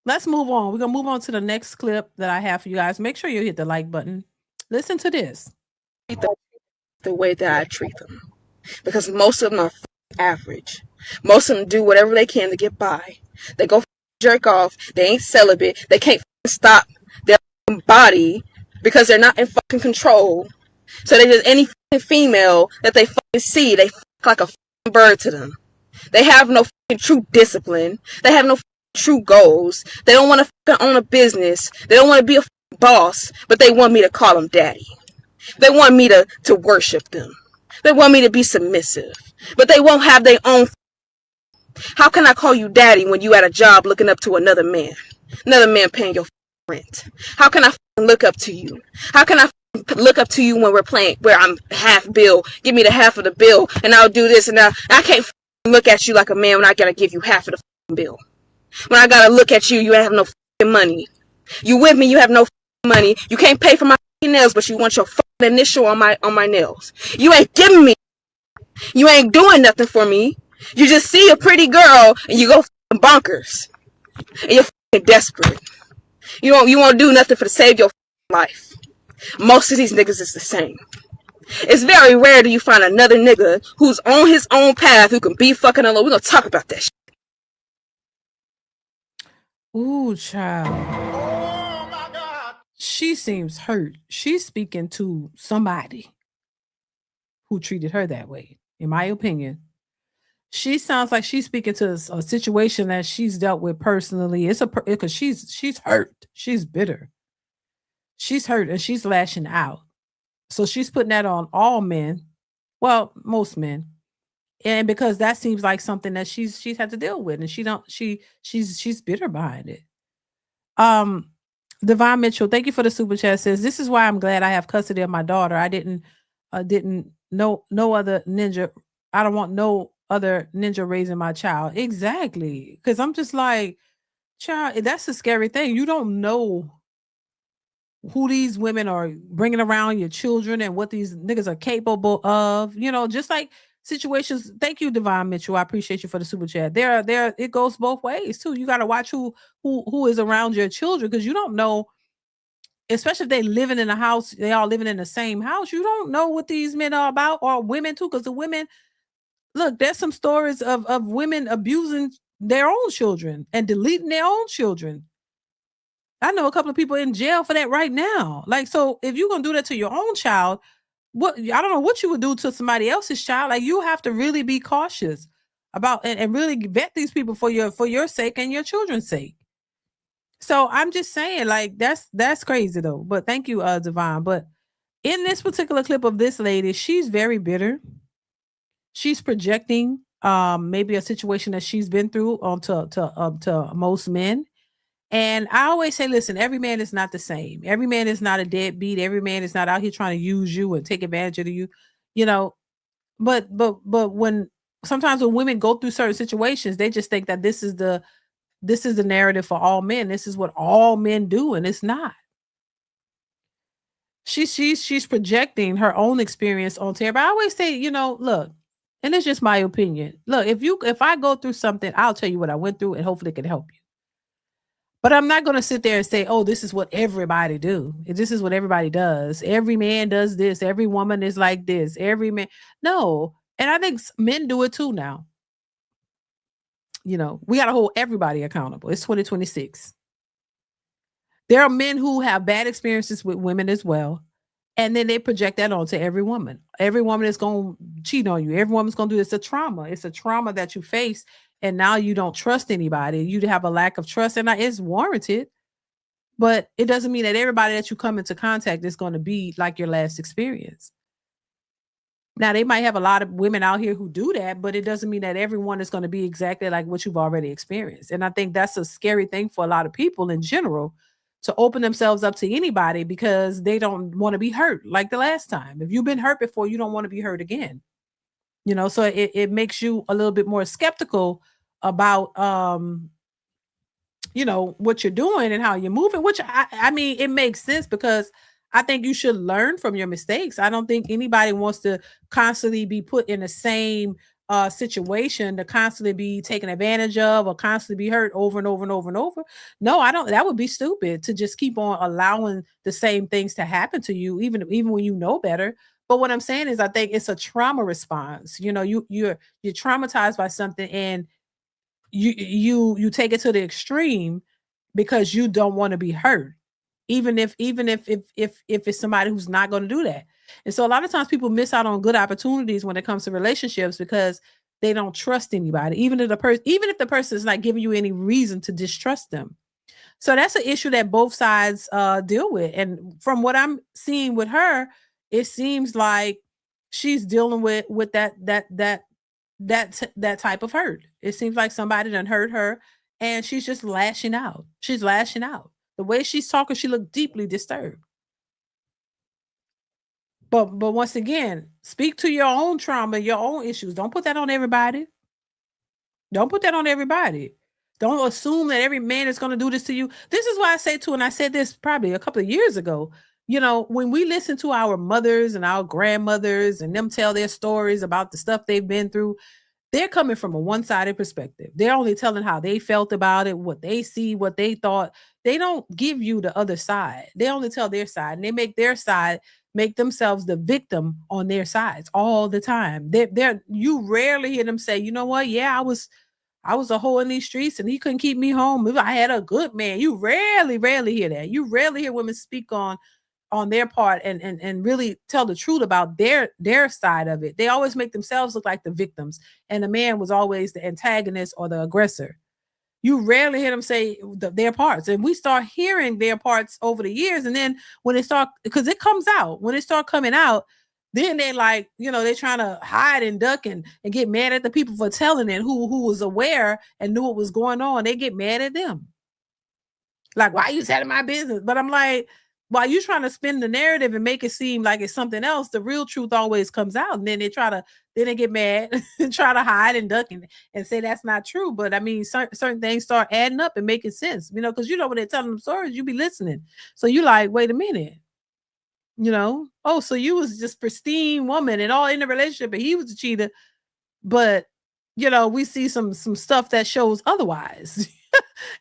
Let's move on. We're going to move on to the next clip that I have for you guys. Make sure you hit the like button. Listen to this. The way that I treat them, because most of them are average. Most of them do whatever they can to get by. They go jerk off. They ain't celibate. They can't stop their body because they're not in fucking control. So they just any female that they fucking see, they like a bird to them. They have no fucking true discipline. They have no true goals. They don't want to own a business. They don't want to be a boss, but they want me to call them daddy. They want me to worship them. They want me to be submissive. But they won't have their own. How can I call you daddy when you at a job looking up to another man? Another man paying your rent. How can I look up to you? How can I look up to you when we're playing, where I'm half bill? Give me the half of the bill and I'll do this and that. I can't look at you like a man when I gotta give you half of the bill. When I gotta look at you, you have no money. You with me, you have no money. You can't pay for my nails, but you want your initial on my nails. You ain't giving me. You ain't doing nothing for me. You just see a pretty girl and you go bonkers. And you're desperate. You won't do nothing to save your life. Most of these niggas is the same. It's very rare that you find another nigga who's on his own path who can be fucking alone. We're gonna talk about that shit. Ooh, child. Oh my God. She seems hurt. She's speaking to somebody who treated her that way, in my opinion. She sounds like she's speaking to a situation that she's dealt with personally. It's because she's hurt. She's bitter. She's hurt and she's lashing out. So she's putting that on all men. Well, most men. And because that seems like something that she's had to deal with, and she's bitter behind it. Um, Devon Mitchell, thank you for the super chat. Says this is why I'm glad I have custody of my daughter. I didn't no other ninja. I don't want no other ninja raising my child. Exactly, because I'm just like, child. That's a scary thing. You don't know who these women are bringing around your children and what these niggas are capable of. Just like situations. Thank you, Devon Mitchell. I appreciate you for the super chat. There, it goes both ways too. You got to watch who is around your children, because you don't know, especially if they living in a house, they all living in the same house. You don't know what these men are about, or women too, because the women, look, there's some stories of women abusing their own children and deleting their own children. I know a couple of people in jail for that right now. Like, so if you're gonna do that to your own child, I don't know what you would do to somebody else's child. Like, you have to really be cautious about and really vet these people for your sake and your children's sake. So I'm just saying, like, that's crazy though. But thank you, Devon. But in this particular clip of this lady, she's very bitter. She's projecting maybe a situation that she's been through onto to most men. And I always say, listen, every man is not the same. Every man is not a deadbeat. Every man is not out here trying to use you and take advantage of you, you know. But when sometimes when women go through certain situations, they just think that this is the narrative for all men. This is what all men do, and it's not. She's projecting her own experience onto everybody. I always say, look, and it's just my opinion. Look, if I go through something, I'll tell you what I went through, and hopefully it can help you. But I'm not going to sit there and say, oh, this is what everybody do. This is what everybody does. Every man does this. Every woman is like this. Every man. No. And I think men do it too now. We got to hold everybody accountable. It's 2026. There are men who have bad experiences with women as well. And then they project that onto every woman. Every woman is going to cheat on you. Every woman's going to do this. It's a trauma. It's a trauma that you face. And now you don't trust anybody. You have a lack of trust, and it's warranted. But it doesn't mean that everybody that you come into contact is going to be like your last experience. Now, they might have a lot of women out here who do that, but it doesn't mean that everyone is going to be exactly like what you've already experienced. And I think that's a scary thing for a lot of people in general, to open themselves up to anybody because they don't want to be hurt like the last time. If you've been hurt before, you don't want to be hurt again. So it makes you a little bit more skeptical about what you're doing and how you're moving, which I mean, it makes sense, because I think you should learn from your mistakes. I don't think anybody wants to constantly be put in the same situation, to constantly be taken advantage of or constantly be hurt over and over and over and over. No, I don't. That would be stupid, to just keep on allowing the same things to happen to you, even when you know better. But what I'm saying is, I think it's a trauma response. You're traumatized by something, and you take it to the extreme because you don't want to be hurt, even if it's somebody who's not going to do that. And so a lot of times people miss out on good opportunities when it comes to relationships, because they don't trust anybody, even if the person is not giving you any reason to distrust them. So that's an issue that both sides deal with. And from what I'm seeing with her, it seems like she's dealing with that type of hurt. It seems like somebody done hurt her, and she's just lashing out. She's lashing out. The way she's talking, she looked deeply disturbed. But once again, speak to your own trauma, your own issues. Don't put that on everybody. Don't put that on everybody. Don't assume that every man is going to do this to you. This is why I say too, and I said this probably a couple of years ago, when we listen to our mothers and our grandmothers and them tell their stories about the stuff they've been through, they're coming from a one-sided perspective. They're only telling how they felt about it, what they see, what they thought. They don't give you the other side. They only tell their side, and they make their side make themselves the victim on their sides all the time. You rarely hear them say, you know what? Yeah, I was a hoe in these streets, and he couldn't keep me home. I had a good man. You rarely hear that. You rarely hear women speak on on their part and really tell the truth about their side of it. They always make themselves look like the victims, and the man was always the antagonist or the aggressor. You rarely hear them say their parts, and we start hearing their parts over the years. And then when it start, because it comes out, when it start coming out, then they like, they're trying to hide and duck and get mad at the people for telling it, who was aware and knew what was going on. They get mad at them. Like, why you telling my business? But I'm like, while you trying to spin the narrative and make it seem like it's something else, the real truth always comes out. And then they get mad and try to hide and duck and say that's not true. But I mean, certain things start adding up and making sense, because when they're telling them stories, you be listening. So you like, wait a minute, oh, so you was just pristine woman and all in the relationship and he was a cheater. But, we see some stuff that shows otherwise.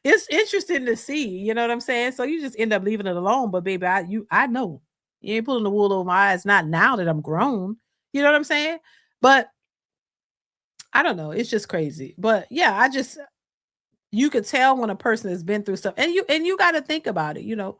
It's interesting to see, you know what I'm saying? So you just end up leaving it alone. But baby, I know you ain't pulling the wool over my eyes. Not now that I'm grown. You know what I'm saying? But I don't know. It's just crazy. But yeah, you could tell when a person has been through stuff, and you got to think about it.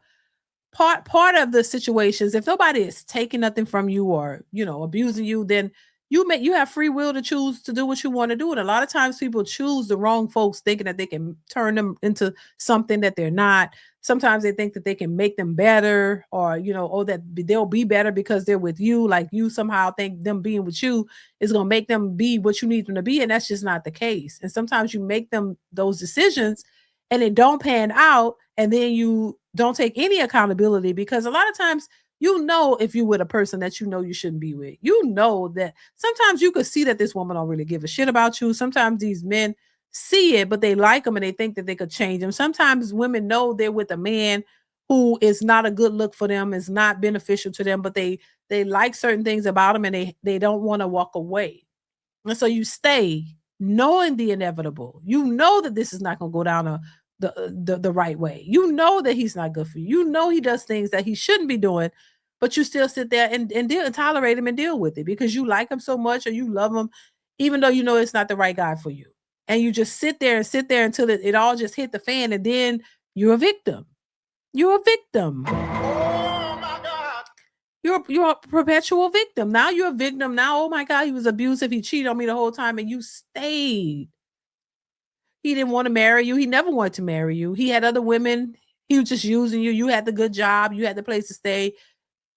Part of the situations, if nobody is taking nothing from you or abusing you, then you have free will to choose to do what you want to do. And a lot of times people choose the wrong folks thinking that they can turn them into something that they're not. Sometimes they think that they can make them better, or that they'll be better because they're with you. Like you somehow think them being with you is going to make them be what you need them to be, and that's just not the case. And sometimes you make them those decisions and it don't pan out, and then you don't take any accountability, because a lot of times if you're with a person that you shouldn't be with, that sometimes you could see that this woman don't really give a shit about you. Sometimes these men see it, but they like them and they think that they could change them. Sometimes women know they're with a man who is not a good look for them, is not beneficial to them, but they like certain things about him and they don't want to walk away. And so you stay knowing the inevitable. That this is not going to go down the right way. That he's not good for you. He does things that he shouldn't be doing, but you still sit there and deal and tolerate him and deal with it because you like him so much or you love him, even though it's not the right guy for you. And you just sit there until it all just hit the fan, and then you're a victim. You're a victim. Oh my God. You're a perpetual victim. Now you're a victim. Now, oh my God, he was abusive. He cheated on me the whole time, and you stayed. He didn't want to marry you. He never wanted to marry you. He had other women. He was just using you. You had the good job. You had the place to stay,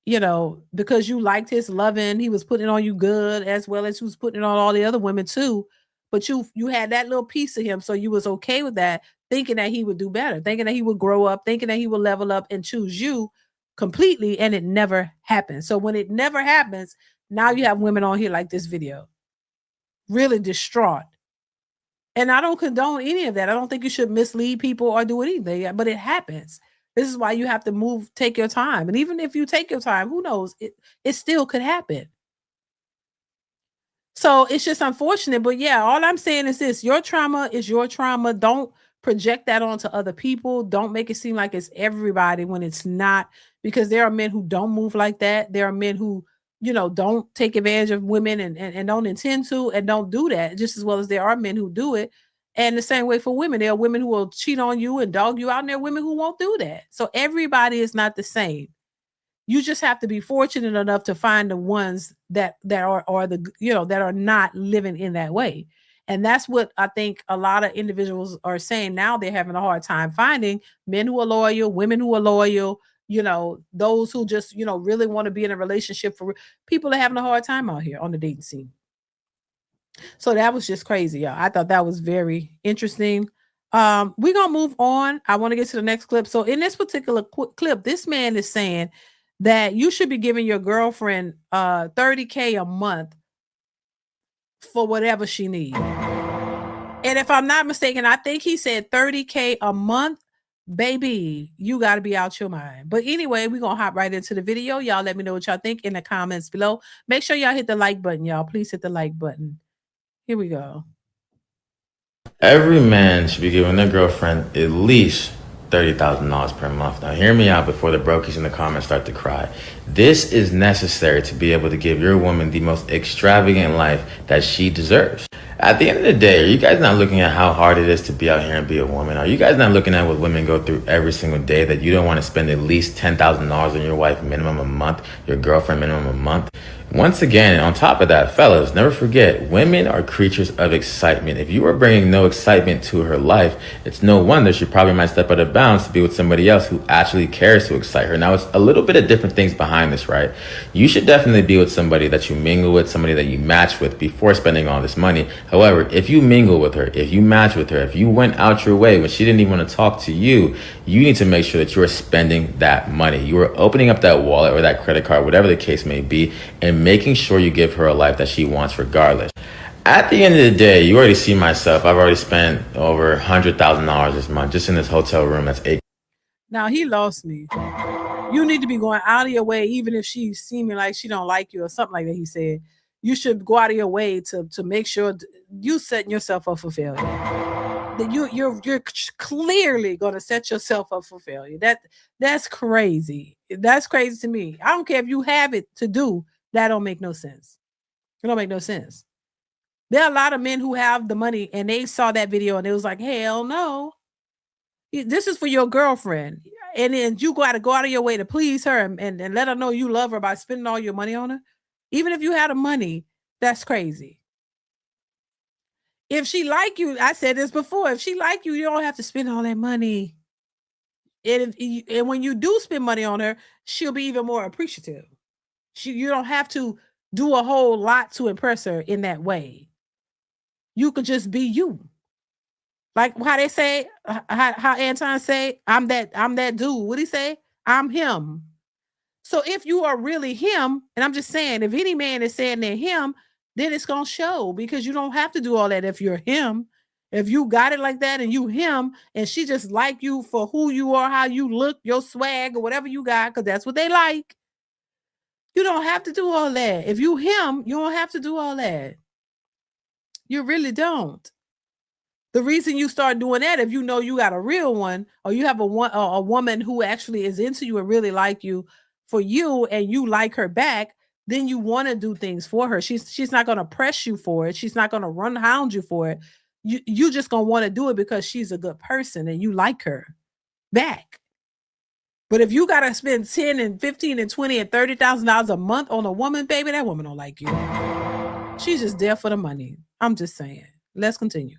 because you liked his loving. He was putting on you good, as well as he was putting on all the other women too. But you had that little piece of him. So you was okay with that, thinking that he would do better, thinking that he would grow up, thinking that he would level up and choose you completely. And it never happens. So when it never happens, now you have women on here like this video, really distraught. And I don't condone any of that. I don't think you should mislead people or do anything, but it happens. This is why you have to take your time. And even if you take your time, who knows? It still could happen. So it's just unfortunate. But yeah, all I'm saying is this: your trauma is your trauma. Don't project that onto other people. Don't make it seem like it's everybody when it's not, because there are men who don't move like that. There are men who don't take advantage of women and don't intend to and don't do that, just as well as there are men who do it. And the same way for women. There are women who will cheat on you and dog you out, and there are women who won't do that. So everybody is not the same. You just have to be fortunate enough to find the ones that are that are not living in that way. And that's what I think a lot of individuals are saying now. They're having a hard time finding men who are loyal, women who are loyal, those who just, really want to be in a relationship. For people are having a hard time out here on the dating scene. So that was just crazy, y'all. I thought that was very interesting. We're going to move on. I want to get to the next clip. So in this particular clip, this man is saying that you should be giving your girlfriend $30K a month for whatever she needs. And if I'm not mistaken, I think he said $30K a month. Baby, you got to be out your mind. But anyway, we're going to hop right into the video. Y'all let me know what y'all think in the comments below. Make sure y'all hit the like button, y'all. Please hit the like button. Here we go. Every man should be giving their girlfriend at least $30,000 per month. Now, hear me out before the brokies in the comments start to cry. This is necessary to be able to give your woman the most extravagant life that she deserves. At the end of the day, are you guys not looking at how hard it is to be out here and be a woman? Are you guys not looking at what women go through every single day, that you don't want to spend at least $10,000 on your wife minimum a month, your girlfriend minimum a month? Once again, on top of that, fellas, never forget, women are creatures of excitement. If you are bringing no excitement to her life, it's no wonder she probably might step out of bounds to be with somebody else who actually cares to excite her. Now, it's a little bit of different things behind this, right? You should definitely be with somebody that you mingle with, somebody that you match with before spending all this money. However, if you mingle with her, if you match with her, if you went out your way when she didn't even want to talk to you, you need to make sure that you are spending that money. You are opening up that wallet or that credit card, whatever the case may be, and making sure you give her a life that she wants regardless. At the end of the day, you already see myself. I've already spent over $100,000 this month just in this hotel room. That's $8. Now he lost me. You need to be going out of your way, even if she's seeming like she don't like you or something like that. He said you should go out of your way to make sure you setting yourself up for failure. That you're clearly going to set yourself up for failure. That's crazy. That's crazy to me. I don't care if you have it to do. That don't make no sense. It don't make no sense. There are a lot of men who have the money and they saw that video and it was like, hell no. This is for your girlfriend. And then you got to go out of your way to please her and let her know you love her by spending all your money on her. Even if you had the money, that's crazy. If she like you, I said this before, if she like you, you don't have to spend all that money. And when you do spend money on her, she'll be even more appreciative. You don't have to do a whole lot to impress her in that way. You could just be you. Like how they say, how Anton say, I'm that dude. What he say? I'm him. So if you are really him, and I'm just saying, if any man is saying they're him, then it's gonna show, because you don't have to do all that if you're him. If you got it like that and you him, and she just like you for who you are, how you look, your swag, or whatever you got, because that's what they like. You don't have to do all that. If you him, you don't have to do all that. You really don't. The reason you start doing that, if you know you got a real one, or you have a woman who actually is into you and really like you for you, and you like her back, then you want to do things for her. She's not going to press you for it. She's not going to hound you for it. You just going to want to do it because she's a good person and you like her back. But if you got to spend 10 and 15 and 20 and $30,000 a month on a woman, baby, that woman don't like you. She's just there for the money. I'm just saying. Let's continue.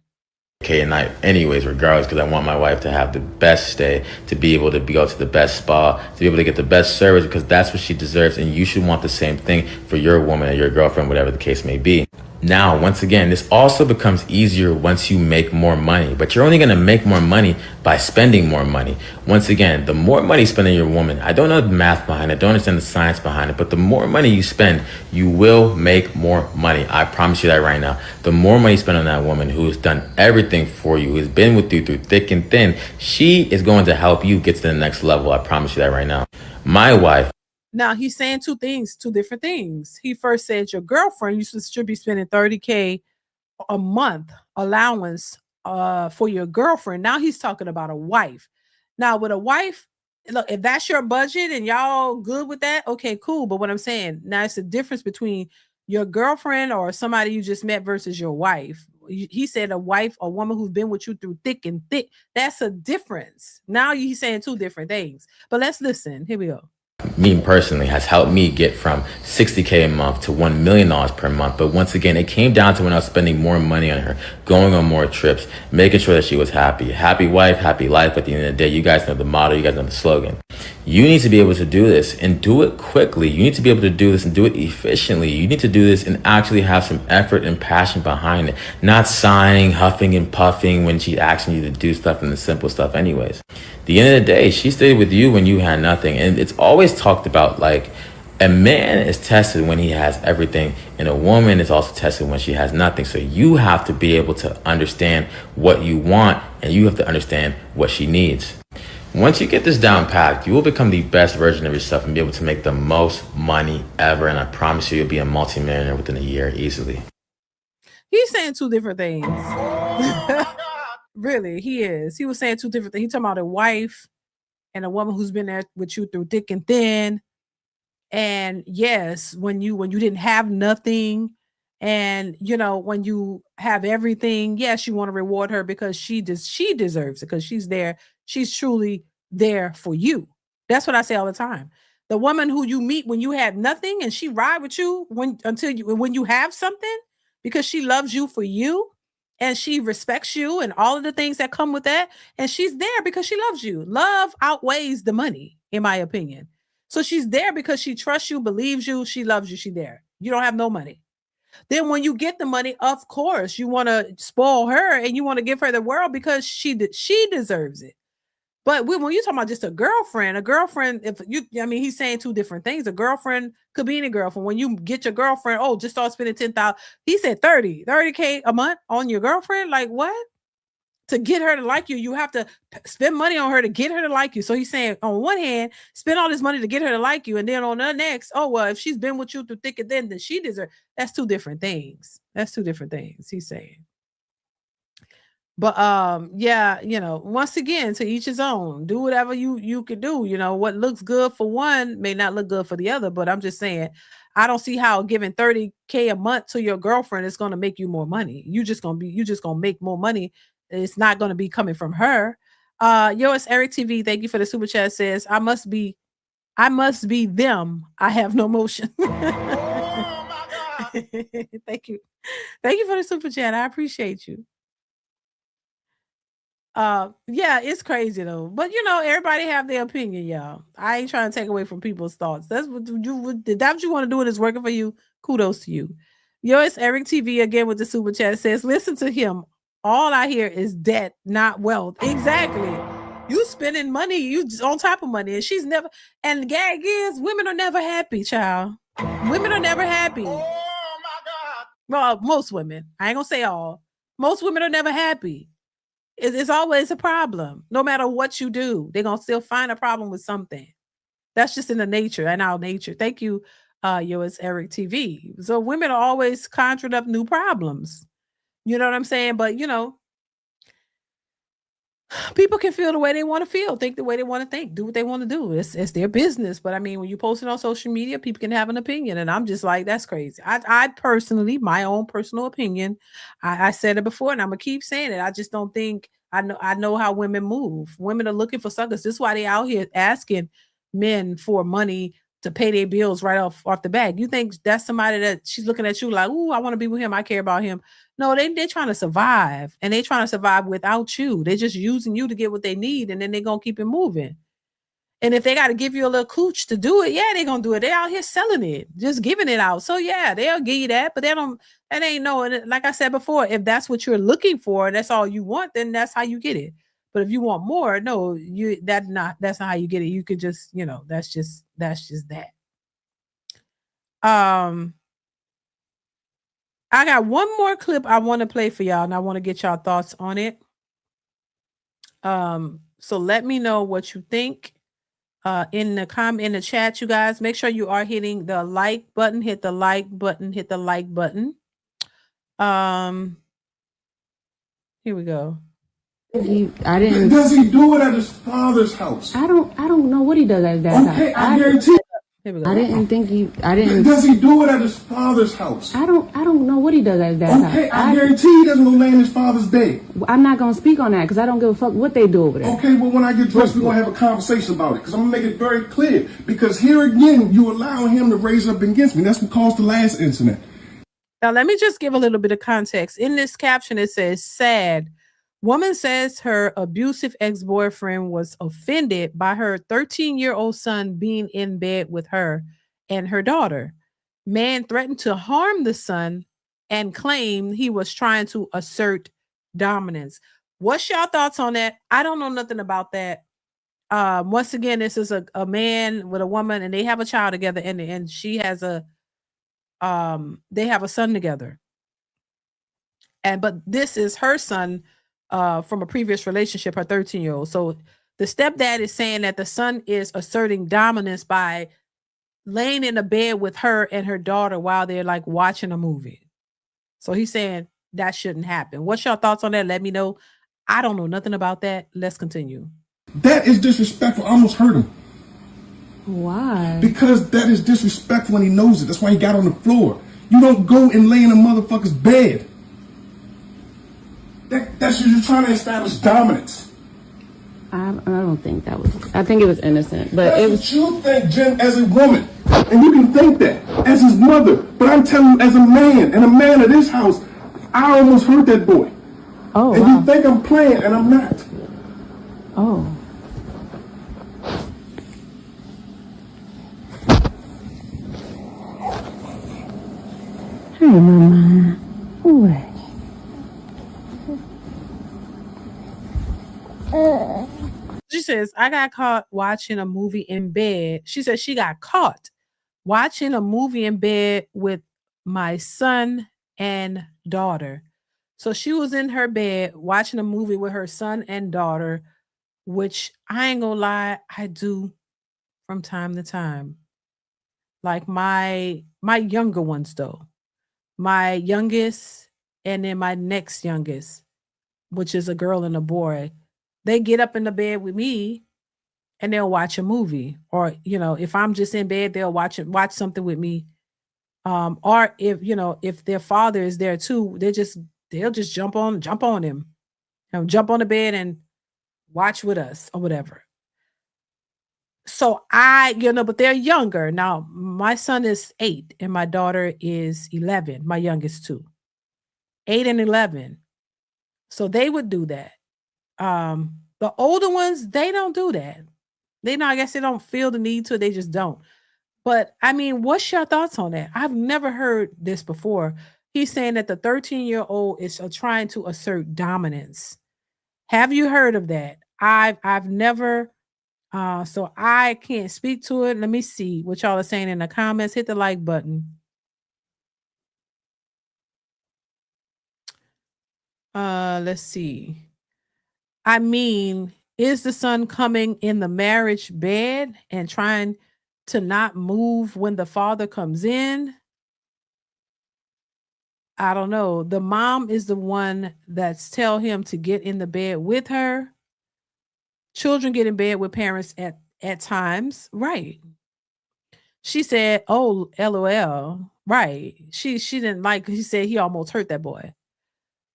A night anyways, regardless, because I want my wife to have the best stay, to be able to go to the best spa, to be able to get the best service, because that's what she deserves, and you should want the same thing for your woman or your girlfriend, whatever the case may be. Now, once again, this also becomes easier once you make more money, but you're only going to make more money by spending more money. Once again, the more money you spend on your woman, I don't know the math behind it, don't understand the science behind it, but the more money you spend, you will make more money. I promise you that right now. The more money you spend on that woman who has done everything for you, who's been with you through thick and thin, she is going to help you get to the next level. I promise you that right now. My wife. Now he's saying two different things. He first said your girlfriend, you should be spending $30,000 a month allowance for your girlfriend. Now he's talking about a wife. Now with a wife, look, if that's your budget and y'all good with that, okay, cool. But what I'm saying, now it's a difference between your girlfriend or somebody you just met versus your wife. He said a wife, a woman who's been with you through thick and thick. That's a difference. Now he's saying two different things. But let's listen. Here we go. Me personally has helped me get from $60,000 a month to $1 million per month. But once again, it came down to when I was spending more money on her, going on more trips, making sure that she was happy. Happy wife, happy life. At the end of the day, you guys know the motto, you guys know the slogan. You need to be able to do this and do it quickly. You need to be able to do this and do it efficiently. You need to do this and actually have some effort and passion behind it. Not sighing, huffing and puffing when she's asking you to do stuff and the simple stuff anyways. At the end of the day, she stayed with you when you had nothing. And it's always talked about like a man is tested when he has everything, and a woman is also tested when she has nothing. So you have to be able to understand what you want, and you have to understand what she needs. Once you get this down packed, you will become the best version of yourself and be able to make the most money ever. And I promise you, you'll be a multimillionaire within a year easily. He's saying two different things. Really, he is. He was saying two different things. He's talking about a wife and a woman who's been there with you through thick and thin. And yes, when you didn't have nothing And when you have everything, yes, you want to reward her because she deserves it, because she's there. She's truly there for you. That's what I say all the time. The woman who you meet when you have nothing and she ride with you when you have something, because she loves you for you and she respects you and all of the things that come with that. And she's there because she loves you. Love outweighs the money, in my opinion. So she's there because she trusts you, believes you, she loves you, she's there. You don't have no money. Then when you get the money, of course, you want to spoil her and you want to give her the world because she deserves it. But when you're talking about just a girlfriend, he's saying two different things. A girlfriend could be any girlfriend. When you get your girlfriend, just start spending 10,000. He said 30K a month on your girlfriend. Like what? To get her to like you, you have to spend money on her to get her to like you. So he's saying, on one hand, spend all this money to get her to like you, and then on the next, if she's been with you through thick and thin, then she deserves. That's two different things. He's saying. But once again, to each his own. Do whatever you could do. What looks good for one may not look good for the other. But I'm just saying, I don't see how giving 30K a month to your girlfriend is going to make you more money. You just gonna make more money. It's not going to be coming from her. It's Eric TV. Thank you for the super chat. Says, I must be them. I have no motion. Oh my God. Thank you for the super chat. I appreciate you. It's crazy though. But everybody have their opinion, y'all. I ain't trying to take away from people's thoughts. That's what you want to do, and it's working for you. Kudos to you. It's Eric TV again with the super chat. It says, listen to him. All I hear is debt, not wealth. Exactly. You spending money, you on top of money, and she's never. And the gag is, women are never happy, child. Women are never happy. Oh my God. Well, most women. I ain't gonna say all. Most women are never happy. It's always a problem. No matter what you do, they're gonna still find a problem with something. That's just in our nature. Thank you, it's Eric TV. So women are always conjuring up new problems. You know what I'm saying? But people can feel the way they want to feel, think the way they want to think, do what they want to do. It's their business. But I mean, when you post it on social media, people can have an opinion. And I'm just like, that's crazy. I personally, my own personal opinion, I said it before and I'm going to keep saying it. I just don't think, I know how women move. Women are looking for suckers. This is why they out here asking men for money to pay their bills right off the bat. You think that's somebody that she's looking at you like, ooh, I want to be with him. I care about him. No, they're trying to survive, and they're trying to survive without you. They're just using you to get what they need, and then they're going to keep it moving. And if they got to give you a little cooch to do it, they're going to do it. They're out here selling it, just giving it out. So they'll give you that, but that ain't no, and like I said before, if that's what you're looking for, and that's all you want, then that's how you get it. But if you want more, no, that's not how you get it. You could just, that's just that. I got one more clip I want to play for y'all, and I want to get y'all thoughts on it. So let me know what you think in the chat, you guys. Make sure you are hitting the like button. Hit the like button. Hit the like button. Here we go. I didn't. Does he do it at his father's house? I don't know what he does at that house. Okay, I guarantee. Here we go. I didn't. Does he do it at his father's house? I don't know what he does at that house. Okay, I guarantee he doesn't go lay in his father's bed. I'm not gonna speak on that because I don't give a fuck what they do over there. Okay, well when I get dressed, we're gonna have a conversation about it because I'm gonna make it very clear. Because here again, you allowing him to raise up against me. That's what caused the last incident. Now let me just give a little bit of context. In this caption, it says, "Sad. Woman says her abusive ex-boyfriend was offended by her 13-year-old son being in bed with her and her daughter. Man threatened to harm the son and claimed he was trying to assert dominance." What's y'all thoughts on that? I don't know nothing about that. Once again, this is a man with a woman, and they have a child together, and she has they have a son together. But this is her son from a previous relationship, her 13-year-old. So the stepdad is saying that the son is asserting dominance by laying in a bed with her and her daughter while they're like watching a movie. So he's saying that shouldn't happen. What's your thoughts on that? Let me know. I don't know nothing about that. Let's continue. That is disrespectful. I almost hurt him. Why? Because that is disrespectful and he knows it. That's why he got on the floor. You don't go and lay in a motherfucker's bed. That's you're trying to establish dominance. I don't think that was. I think it was innocent, but That's it was. what you think, Jen, as a woman, and you can think that as his mother. But I'm telling you, as a man and a man of this house, I almost hurt that boy. Oh, and wow. you think I'm playing, and I'm not. Oh. Hey, mama. What? She says, I got caught watching a movie in bed. She says she got caught watching a movie in bed with my son and daughter. So she was in her bed watching a movie with her son and daughter, which I ain't gonna lie, I do from time to time. Like my younger ones though. My youngest and then my next youngest, which is a girl and a boy. They get up in the bed with me and they'll watch a movie. Or, if I'm just in bed, they'll watch something with me. Or if their father is there too, they'll just jump on him and jump on the bed and watch with us or whatever. So but they're younger. Now, my son is 8 and my daughter is 11, my youngest two. 8 and 11. So they would do that. The older ones, they don't do that. I guess they don't feel the need to, they just don't. But I mean, what's your thoughts on that? I've never heard this before. He's saying that the 13-year-old is trying to assert dominance. Have you heard of that? I've never, so I can't speak to it. Let me see what y'all are saying in the comments. Hit the like button. Let's see. I mean, is the son coming in the marriage bed and trying to not move when the father comes in? I don't know. The mom is the one that's tell him to get in the bed with her. Children get in bed with parents at times, right? She said, "Oh, LOL." Right. She didn't like. He said he almost hurt that boy.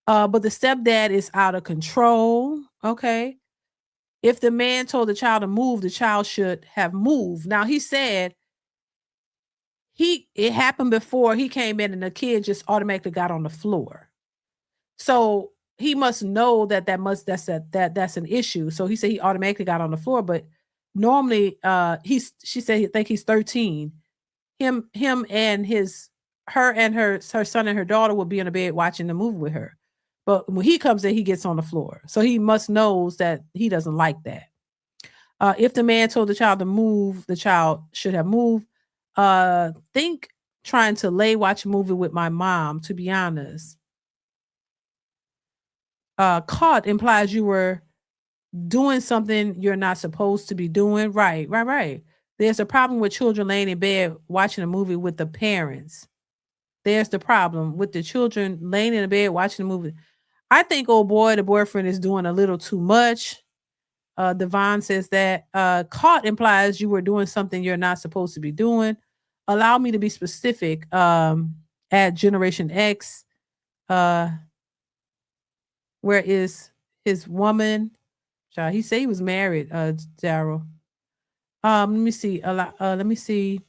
But the stepdad is out of control. Okay. If the man told the child to move, the child should have moved. Now he said it happened before he came in and the kid just automatically got on the floor. So he must know that's an issue. So he said he automatically got on the floor, but normally she said he think he's 13. Him and her son and her daughter will be in the bed watching the movie with her. But when he comes in, he gets on the floor. So he must knows that he doesn't like that. If the man told the child to move, the child should have moved. Think trying to watch a movie with my mom, to be honest. Caught implies you were doing something you're not supposed to be doing. Right. There's a problem with children laying in bed watching a movie with the parents. There's the problem with the children laying in the bed watching a movie. I think, oh boy, the boyfriend is doing a little too much. Devon says that caught implies you were doing something you're not supposed to be doing. Allow me to be specific. At Generation X, where is his woman? He said he was married, Daryl. Let me see. Let me see.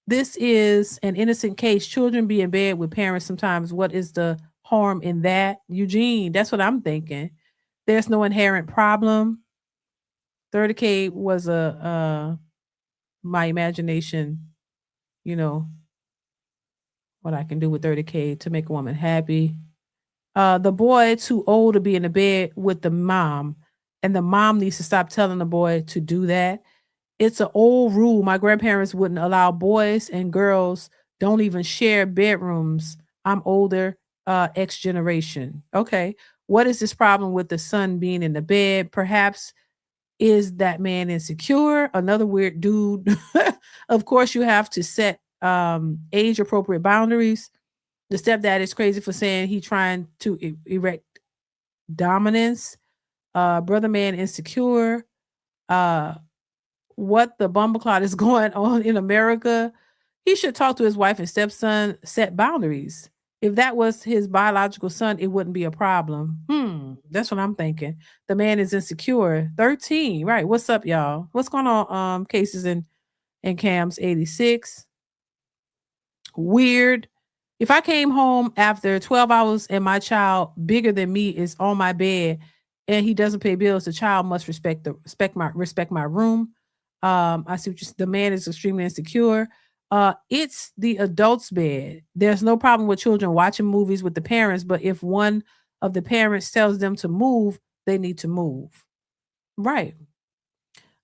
This is an innocent case. Children be in bed with parents sometimes. What is the harm in that? Eugene, that's what I'm thinking. There's no inherent problem. 30K was my imagination, what I can do with 30K to make a woman happy. The boy too old to be in the bed with the mom, and the mom needs to stop telling the boy to do that. It's an old rule. My grandparents wouldn't allow boys and girls don't even share bedrooms. I'm older, X generation. Okay. What is this problem with the son being in the bed? Perhaps is that man insecure? Another weird dude. Of course, you have to set age appropriate boundaries. The stepdad is crazy for saying he trying to erect dominance. Brother man insecure. What the bumbleclot is going on in America? He should talk to his wife and stepson, set boundaries. If that was his biological son, it wouldn't be a problem. That's what I'm thinking. The man is insecure. 13, right? What's up, y'all? What's going on? Cases in Cam's 86. Weird. If I came home after 12 hours and my child bigger than me is on my bed and he doesn't pay bills, the child must respect my room. I see what the man is extremely insecure. It's the adult's bed. There's no problem with children watching movies with the parents, but if one of the parents tells them to move, they need to move. Right.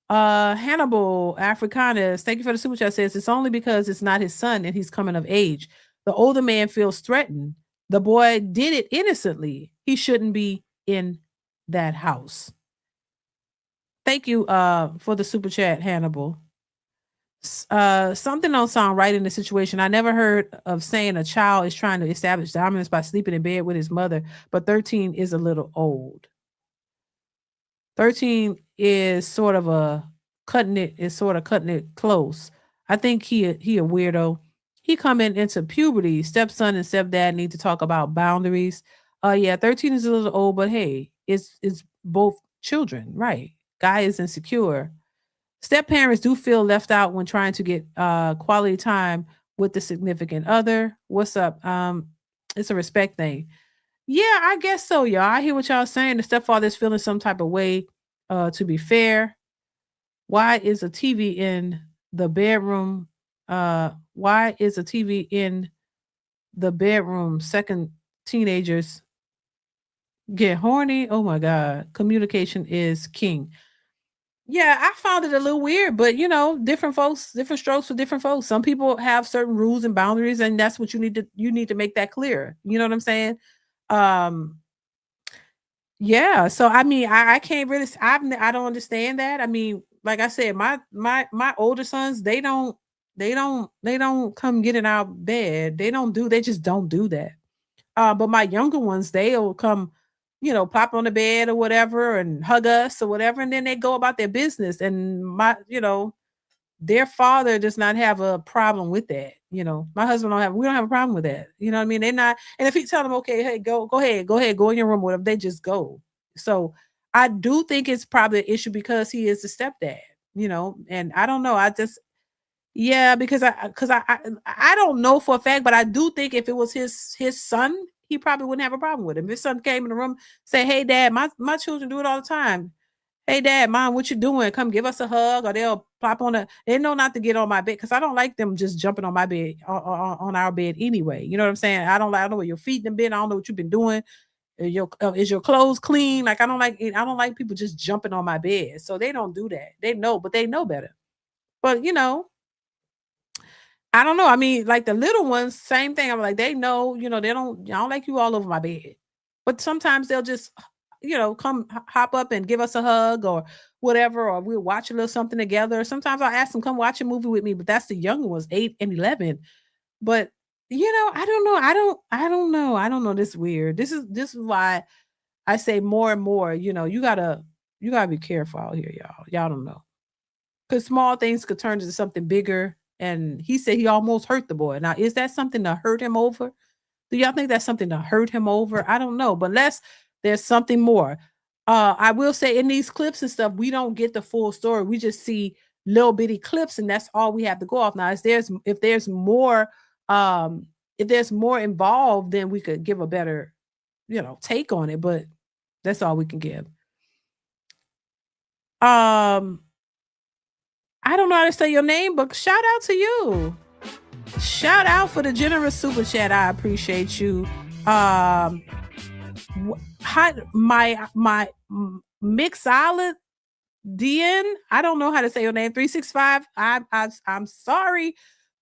Hannibal Africanus, thank you for the super chat. Says it's only because it's not his son and he's coming of age. The older man feels threatened. The boy did it innocently. He shouldn't be in that house. Thank you for the super chat, Hannibal. Something don't sound right in the situation. I never heard of saying a child is trying to establish dominance by sleeping in bed with his mother, but 13 is a little old. 13 is sort of cutting it close. I think he a weirdo. He coming into puberty. Stepson and stepdad need to talk about boundaries. Yeah, 13 is a little old, but hey, it's both children, right? Guy is insecure. Step parents do feel left out when trying to get quality time with the significant other. What's up? It's a respect thing. Yeah, I guess so, y'all. I hear what y'all saying. The stepfather's feeling some type of way. To be fair, why is a TV in the bedroom? Why is a TV in the bedroom? Second, teenagers get horny. Oh my God. Communication is king. Yeah, I found it a little weird, but different folks, different strokes for different folks. Some people have certain rules and boundaries, and that's what you need to make that clear. You know what I'm saying? Yeah, so I mean, I can't really. I don't understand that. I mean, like I said, my older sons, they don't come get in our bed. They just don't do that. But my younger ones, they'll come, pop on the bed or whatever and hug us or whatever, and then they go about their business. And their father does not have a problem with that. My husband we don't have a problem with that. You know what I mean? They're not, and if he tell them, okay, hey, go ahead, go in your room, whatever, they just go. So I do think it's probably an issue because he is the stepdad, and I don't know. Yeah, because I don't know for a fact, but I do think if it was his son, he probably wouldn't have a problem with him. If his son came in the room, say, hey dad, my children do it all the time. Hey dad, mom, what you doing? Come give us a hug, or they'll pop on they know not to get on my bed because I don't like them just jumping on my bed on our bed anyway. You know what I'm saying? I don't know where your feet have been. I don't know what you've been doing. Is your clothes clean? Like I don't like people just jumping on my bed. So they don't do that. They know, but they know better. But I don't know. I mean, like the little ones, same thing. I'm like, they know, I don't like you all over my bed. But sometimes they'll just, come hop up and give us a hug or whatever, or we'll watch a little something together. Sometimes I'll ask them, come watch a movie with me, but that's the younger ones, 8 and 11. But I don't know. I don't know. This is weird. This is why I say more and more, you gotta be careful out here, y'all. Y'all don't know. Because small things could turn into something bigger. And he said he almost hurt the boy. Now, is that something to hurt him over? Do y'all think that's something to hurt him over? I don't know. But unless there's something more. I will say in these clips and stuff, we don't get the full story. We just see little bitty clips, and that's all we have to go off. Now, if there's more involved, then we could give a better, take on it. But that's all we can give. I don't know how to say your name, but shout out to you. Shout out for the generous super chat. I appreciate you. Hi, my Mixolid DN. I don't know how to say your name. 365. I'm sorry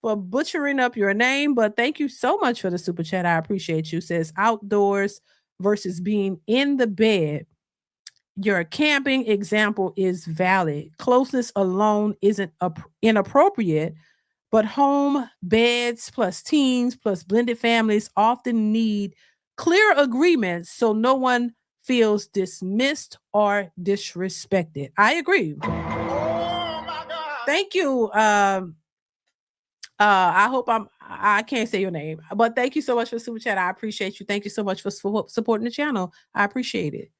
for butchering up your name, but thank you so much for the super chat. I appreciate you. Says outdoors versus being in the bed. Your camping example is valid. Closeness alone isn't inappropriate, but home, beds, plus teens, plus blended families often need clear agreements so no one feels dismissed or disrespected. I agree. Oh my God. Thank you, I hope I can't say your name, but thank you so much for super chat. I appreciate you. Thank you so much for supporting the channel. I appreciate it.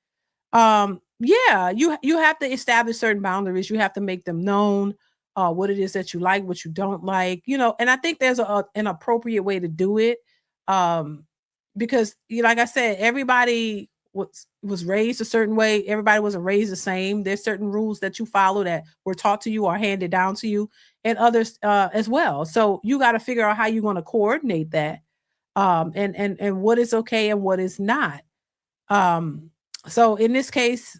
Yeah, you have to establish certain boundaries. You have to make them known, what it is that you like, what you don't like, and I think there's an appropriate way to do it. Um, because like I said, everybody was raised a certain way. Everybody wasn't raised the same. There's certain rules that you follow that were taught to you or handed down to you, and others as well. So you got to figure out how you're going to coordinate that, and what is okay and what is not. Um, so in this case,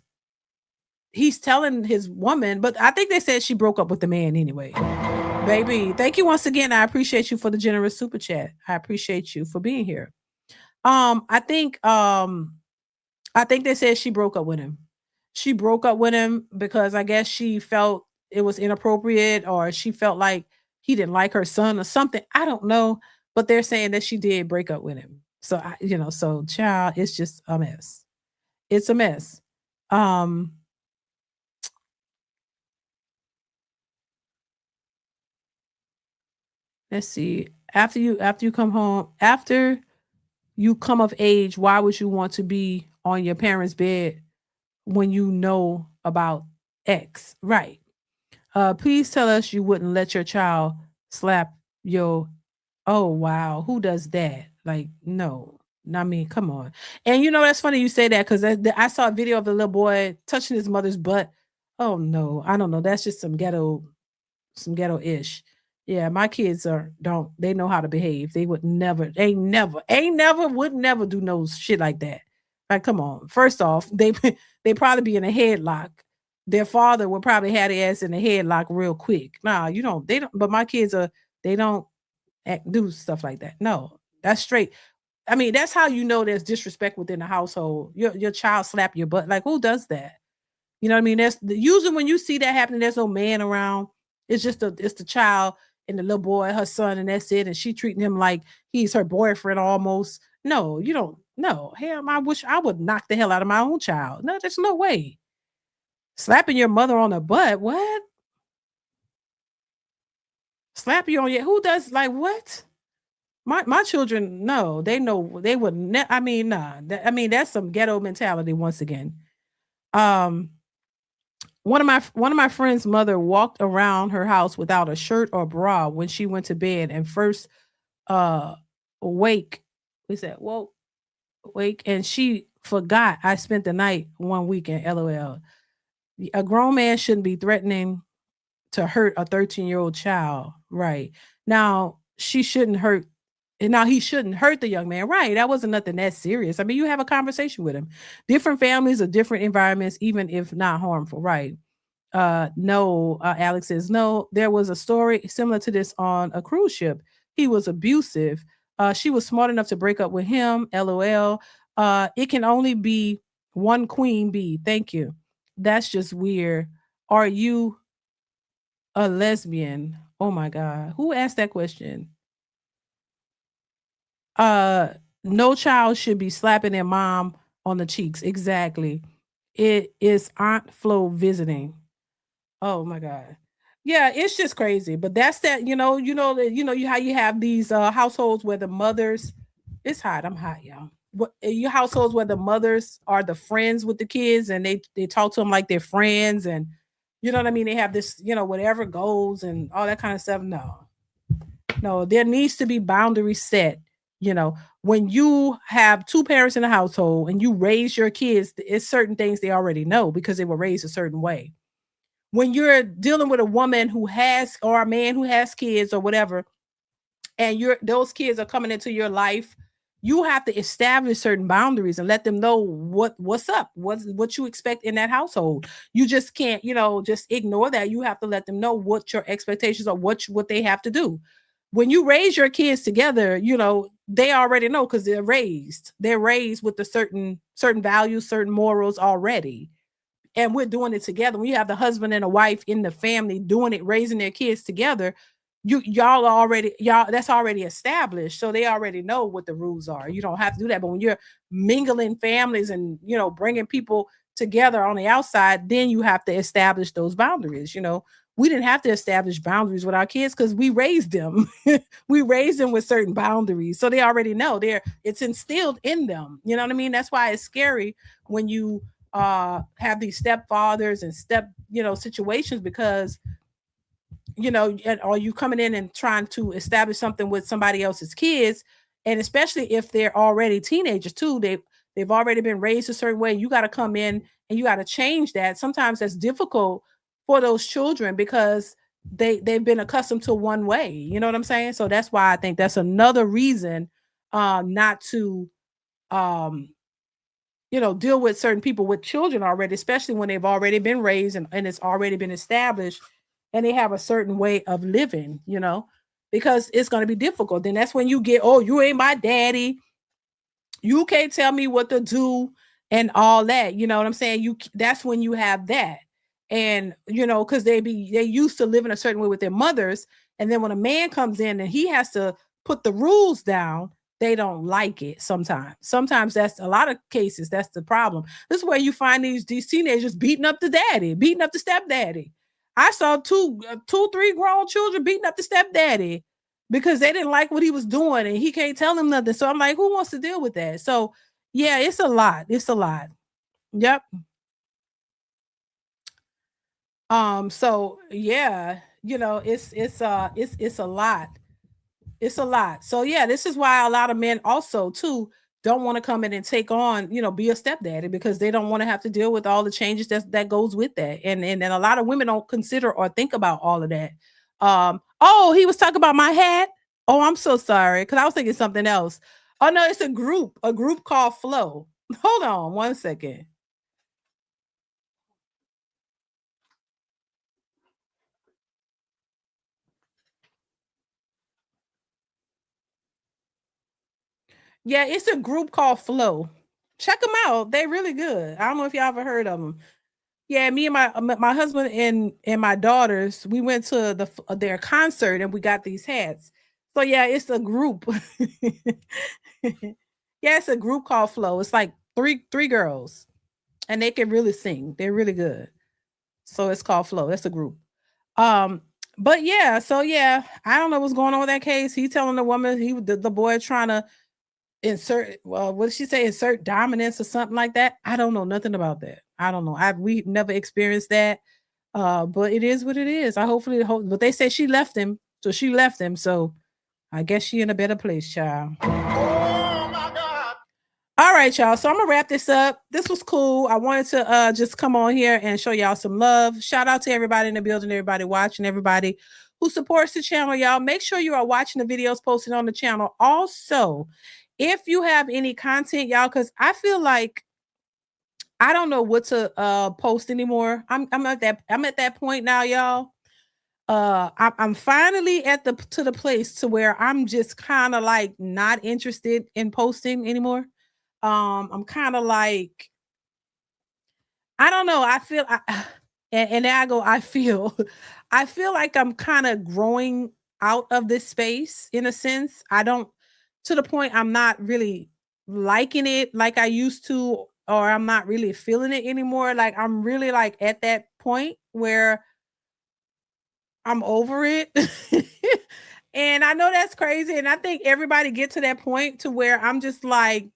he's telling his woman, but I think they said she broke up with the man anyway. Baby, thank you once again. I appreciate you for the generous super chat. I appreciate you for being here. I think they said she broke up with him. She broke up with him because I guess she felt it was inappropriate, or she felt like he didn't like her son or something. I don't know, but they're saying that she did break up with him. So so child, it's just a mess. It's a mess. Um, let's see. After you come home, after you come of age, why would you want to be on your parents' bed when you know about X? Right. Please tell us you wouldn't let your child slap your. Oh wow, who does that? Like, no. I mean, come on. And that's funny you say that, because I saw a video of a little boy touching his mother's butt. Oh no, I don't know. That's just some ghetto ish. Yeah, my kids don't they know how to behave. They would never, would never do no shit like that. Like, come on. First off, they probably be in a headlock. Their father would probably have their ass in a headlock real quick. Nah, they don't, but my kids they don't do stuff like that. No, that's straight. I mean, that's how there's disrespect within the household. Your child slap your butt. Like, who does that? You know what I mean? That's usually when you see that happening, there's no man around. It's the child and the little boy, her son, and that's it. And she treating him like he's her boyfriend almost. No, you don't. No, hell, I wish I would knock the hell out of my own child. No, there's no way. Slapping your mother on the butt. What? Slap you on your, who does, like, what? My children, no, they know they would I mean, nah. I mean, that's some ghetto mentality once again. Um, one of my friends' mother walked around her house without a shirt or bra when she went to bed, and first uh wake we said, "Whoa, wake," and she forgot I spent the night one weekend. LOL. A grown man shouldn't be threatening to hurt a 13-year-old child. Right. Now, she shouldn't hurt and now he shouldn't hurt the young man. Right. That wasn't nothing that serious. I mean, you have a conversation with him. Different families or different environments, even if not harmful. Right. No, Alex says, no, there was a story similar to this on a cruise ship. He was abusive. She was smart enough to break up with him. LOL. It can only be one queen bee. Thank you. That's just weird. Are you a lesbian? Oh my God. Who asked that question? Uh, no child should be slapping their mom on the cheeks. Exactly. It is Aunt Flo visiting. Oh my God. Yeah, it's just crazy. But that's that, how you have these households where the mothers, it's hot. I'm hot, y'all. Your households where the mothers are the friends with the kids, and they talk to them like they're friends, and you know what I mean? They have this, whatever goals and all that kind of stuff. No, there needs to be boundaries set. When you have two parents in a household and you raise your kids, it's certain things they already know because they were raised a certain way. When you're dealing with a woman who has, or a man who has kids or whatever, and those kids are coming into your life, you have to establish certain boundaries and let them know what's up, what you expect in that household. You just can't, just ignore that. You have to let them know what your expectations are, what they have to do. When you raise your kids together, they already know because they're raised with the certain values, certain morals already. And we're doing it together. When you have the husband and a wife in the family doing it, raising their kids together, that's already established. So they already know what the rules are. You don't have to do that. But when you're mingling families and, bringing people together on the outside, then you have to establish those boundaries. we didn't have to establish boundaries with our kids because we raised them. We raised them with certain boundaries. So they already know it's instilled in them. You know what I mean? That's why it's scary when you have these stepfathers and situations, because or you coming in and trying to establish something with somebody else's kids, and especially if they're already teenagers too, they've already been raised a certain way. You got to come in and you got to change that. Sometimes that's difficult for those children because they've been accustomed to one way. You know what I'm saying? So that's why I think that's another reason not to deal with certain people with children already, especially when they've already been raised and it's already been established and they have a certain way of living, because it's going to be difficult. Then that's when you get, oh, you ain't my daddy. You can't tell me what to do and all that. You know what I'm saying? That's when you have that. And, because they used to living a certain way with their mothers. And then when a man comes in and he has to put the rules down, they don't like it sometimes. Sometimes that's a lot of cases. That's the problem. This is where you find these teenagers beating up the daddy, beating up the stepdaddy. I saw two, 3 grown children beating up the stepdaddy because they didn't like what he was doing and he can't tell them nothing. So I'm like, who wants to deal with that? So yeah, it's a lot. It's a lot. Yep. So yeah, it's a lot. It's a lot. So yeah, this is why a lot of men also too don't want to come in and take on, be a stepdaddy, because they don't want to have to deal with all the changes that goes with that. And a lot of women don't consider or think about all of that. Oh, he was talking about my hat. Oh, I'm so sorry, because I was thinking something else. Oh no, it's a group called Flow. Hold on one second. Yeah, it's a group called Flow. Check them out. They're really good. I don't know if y'all ever heard of them. Yeah, me and my husband and my daughters, we went to their concert and we got these hats. So yeah, it's a group. Yeah, it's a group called Flow. It's like three girls, and they can really sing. They're really good. So it's called Flow. That's a group. Um, but yeah, so yeah, I don't know what's going on with that case. He telling the woman the boy trying to insert, well, what did she say, insert dominance or something like that. I don't know nothing about that. I don't know. We've never experienced that. But it is what it is. But they say she left him, so she left him. So I guess she in a better place, child. All right, y'all. So I'm gonna wrap this up. This was cool. I wanted to just come on here and show y'all some love. Shout out to everybody in the building, everybody watching, everybody who supports the channel, y'all. Make sure you are watching the videos posted on the channel. Also, if you have any content, y'all, because I feel like I don't know what to post anymore. I'm at that point now, y'all. I'm finally to the place to where I'm just kind of like not interested in posting anymore. I'm kind of like, I don't know. And then I go, I feel like I'm kind of growing out of this space in a sense. To the point I'm not really liking it like I used to, or I'm not really feeling it anymore. Like I'm really like at that point where I'm over it. And I know that's crazy. And I think everybody get to that point to where I'm just like,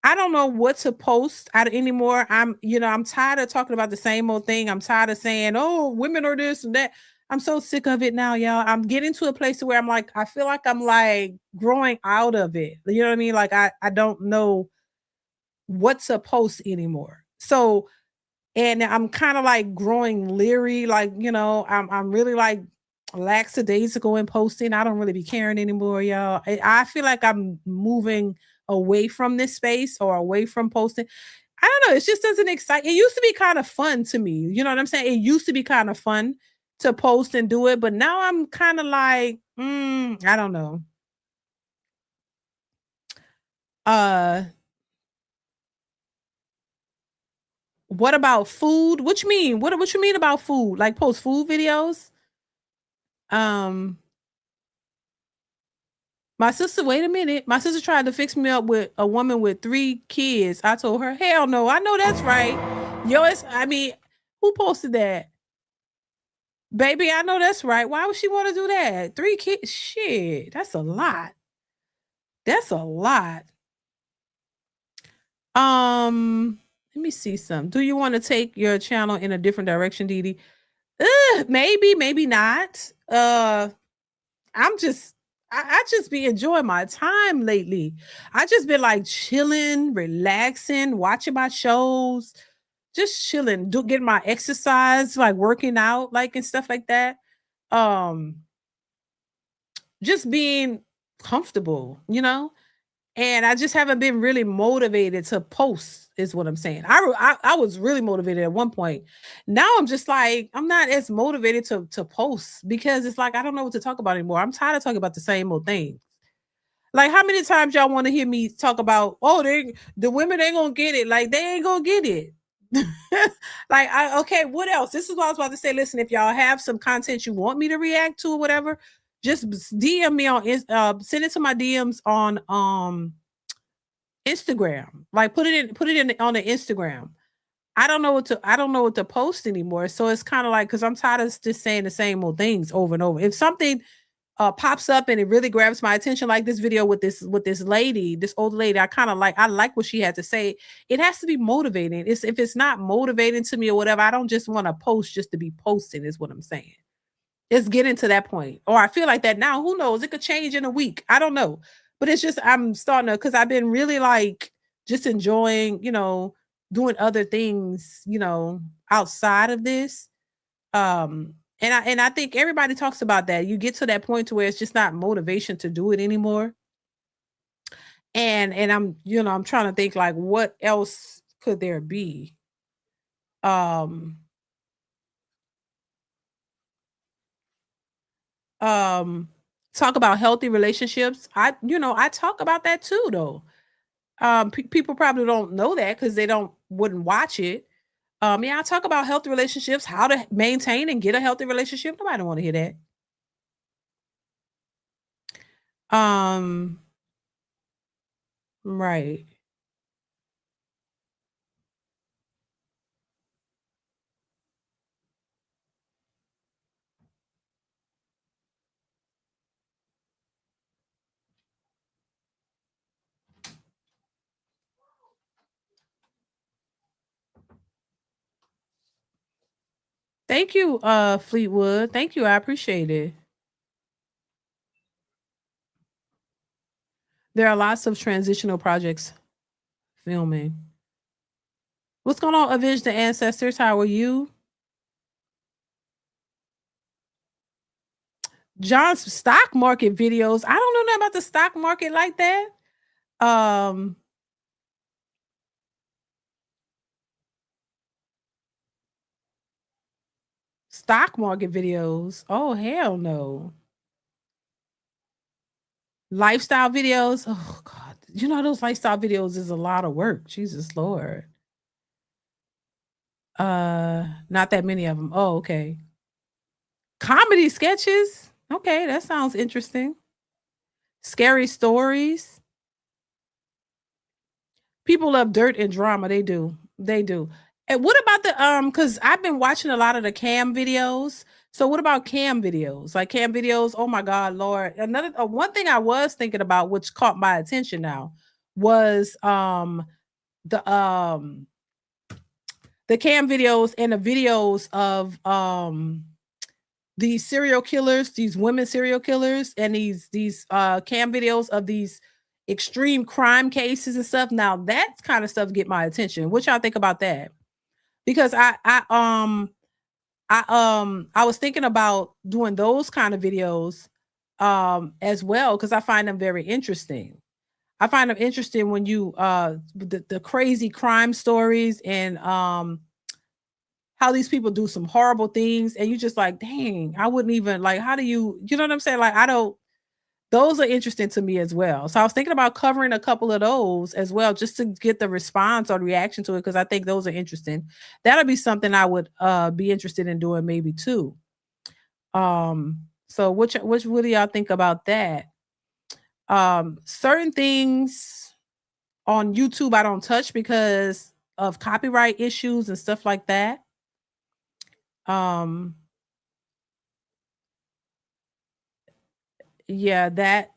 I don't know what to post out anymore. I'm tired of talking about the same old thing. I'm tired of saying, oh, women are this and that. I'm so sick of it now, y'all. I'm getting to a place where I'm like, I feel like I'm like growing out of it. You know what I mean? Like I don't know what to post anymore. So, and I'm kind of like growing leery, like, I'm really like lackadaisical in posting. I don't really be caring anymore, y'all. I feel like I'm moving away from this space or away from posting. I don't know. It just doesn't excite. It used to be kind of fun to me. You know what I'm saying? It used to be kind of fun to post and do it, but now I'm kind of like, I don't know. What about food? What you mean? What you mean about food? Like post food videos? Um, My sister, wait a minute. My sister tried to fix me up with a woman with 3 kids. I told her, hell no. I know that's right. Who posted that? Baby, I know that's right. Why would she want to do that? 3 kids, shit, that's a lot. That's a lot. Let me see some. Do you want to take your channel in a different direction, Dee? Maybe, maybe not. I'm just I just be enjoying my time lately. I just been like chilling, relaxing, watching my shows, just chilling, getting my exercise, like working out, like and stuff like that. Um, just being comfortable, you know? And I just haven't been really motivated to post, is what I'm saying. I was really motivated at one point. Now I'm just like, I'm not as motivated to post because it's like I don't know what to talk about anymore. I'm tired of talking about the same old thing. Like, how many times y'all want to hear me talk about, oh, the women ain't gonna get it? Like, they ain't gonna get it. Okay, what else? This is what I was about to say. Listen, if y'all have some content you want me to react to or whatever, just DM me on send it to my DMs on Instagram. Like put it in on the Instagram. I don't know what to post anymore. So it's kind of like because I'm tired of just saying the same old things over and over. If something pops up and it really grabs my attention, like this video with this lady, this old lady, I like what she had to say. It has to be motivating. It's if it's not motivating to me or whatever, I don't just want to post just to be posting, is what I'm saying. It's getting to that point. Or I feel like that now. Who knows? It could change in a week. I don't know. But it's just I'm starting to because I've been really like just enjoying, doing other things, outside of this. And I think everybody talks about that. You get to that point to where it's just not motivation to do it anymore. And I'm trying to think like what else could there be? Um um Talk about healthy relationships. I talk about that too though. People probably don't know that because they don't wouldn't watch it. Yeah, I talk about healthy relationships, how to maintain and get a healthy relationship. Nobody want to hear that. Um, right. Thank you, Fleetwood. Thank you. I appreciate it. There are lots of transitional projects filming. What's going on, Avenge the Ancestors? How are you? John's stock market videos. I don't know nothing about the stock market like that. Um, Stock market videos. Oh, hell no. Lifestyle videos. Oh God. Those lifestyle videos is a lot of work. Jesus Lord. Not that many of them. Oh, okay. Comedy sketches. Okay, that sounds interesting. Scary stories. People love dirt and drama. They do. They do. And what about because I've been watching a lot of the cam videos. So what about cam videos? Like cam videos, oh my God, Lord. Another one thing I was thinking about, which caught my attention now, was the um the cam videos and the videos of these serial killers, these women serial killers, and these cam videos of these extreme crime cases and stuff. Now that kind of stuff get my attention. What y'all think about that? Because I was thinking about doing those kind of videos as well because I find them very interesting. I find them interesting when you the crazy crime stories and how these people do some horrible things and you just like, dang, I wouldn't even like, how do you know what I'm saying? Like, I don't, those are interesting to me as well. So I was thinking about covering a couple of those as well, just to get the response or reaction to it. Cause I think those are interesting. That'll be something I would be interested in doing maybe too. So which what do y'all think about that? Certain things on YouTube I don't touch because of copyright issues and stuff like that. Um, yeah, that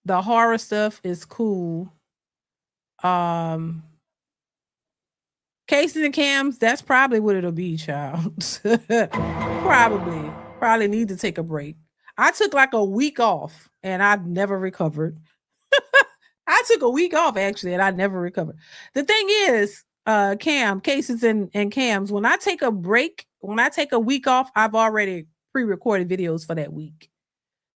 the horror stuff is cool. Cases and cams, that's probably what it'll be, child. Probably need to take a break. I took like a week off and I've never recovered. I took a week off actually and I never recovered. The thing is, cases and cams, when I take a break, when I take a week off, I've already pre-recorded videos for that week.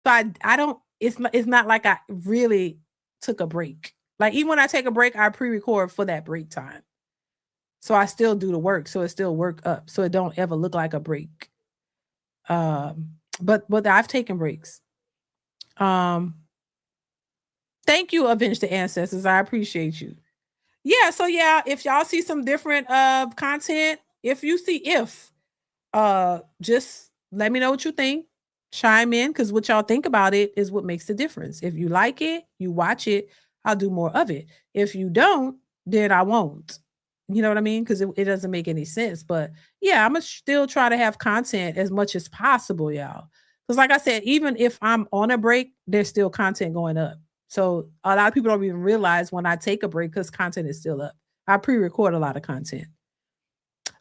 So I don't, it's not like I really took a break. Like even when I take a break, I pre-record for that break time. So I still do the work. So it still work up. So it don't ever look like a break. But I've taken breaks. Thank you, Avenge the Ancestors. I appreciate you. Yeah, so yeah, if y'all see some different content, just let me know what you think. Chime in, because what y'all think about it is what makes the difference. If you like it, you watch it, I'll do more of it. If you don't, then I won't. You know what I mean? Because it doesn't make any sense. But yeah, I'm going to still try to have content as much as possible, y'all. Because like I said, even if I'm on a break, there's still content going up. So a lot of people don't even realize when I take a break because content is still up. I pre-record a lot of content.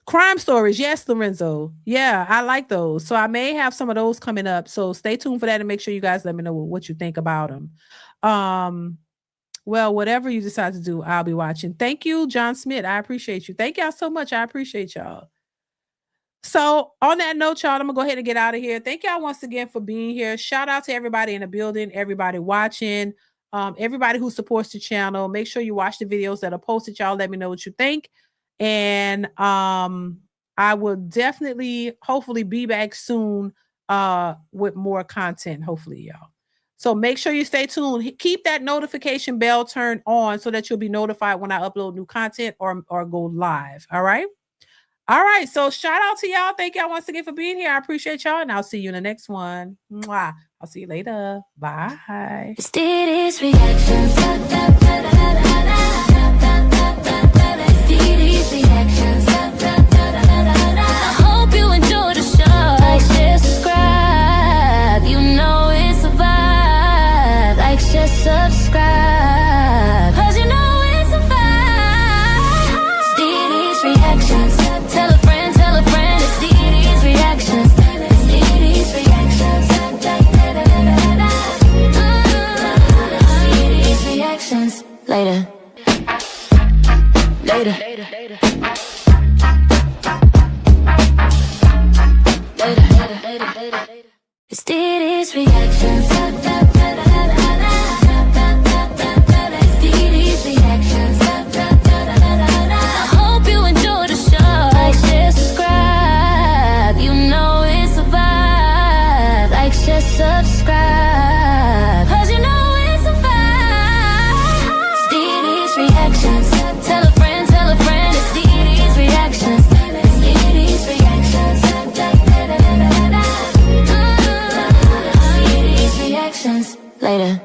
Crime stories. Yes, Lorenzo. Yeah, I like those. So I may have some of those coming up. So stay tuned for that and make sure you guys let me know what you think about them. Well, whatever you decide to do, I'll be watching. Thank you, John Smith. I appreciate you. Thank y'all so much. I appreciate y'all. So on that note, y'all, I'm gonna go ahead and get out of here. Thank y'all once again for being here. Shout out to everybody in the building, everybody watching, everybody who supports the channel. Make sure you watch the videos that are posted. Y'all let me know what you think. And I will definitely, hopefully be back soon with more content, hopefully, y'all. So make sure you stay tuned. Keep that notification bell turned on so that you'll be notified when I upload new content or go live. All right. All right. So shout out to y'all. Thank y'all once again for being here. I appreciate y'all. And I'll see you in the next one. Mwah. I'll see you later. Bye. It's DeeDeesReactions. DeeDeesReactions. I hope you enjoy the show. Like, share, subscribe. You know it's a vibe. Like, share, subscribe. 'Cause you know it's a vibe. It's DeeDeesReactions. Tell a friend, it's DeeDeesReactions. It's DeeDeesReactions. DeeDeesReactions. Later. It's DeeDeesReactions. DeeDeesReactions. I hope you enjoy the show. Like, share, subscribe. You know it's a vibe. Like, share, subscribe. 'Cause you know it's a vibe. It's DeeDeesReactions. Tell a friend, it's DeeDeesReactions. It's DeeDeesReactions. DeeDeesReactions. Later.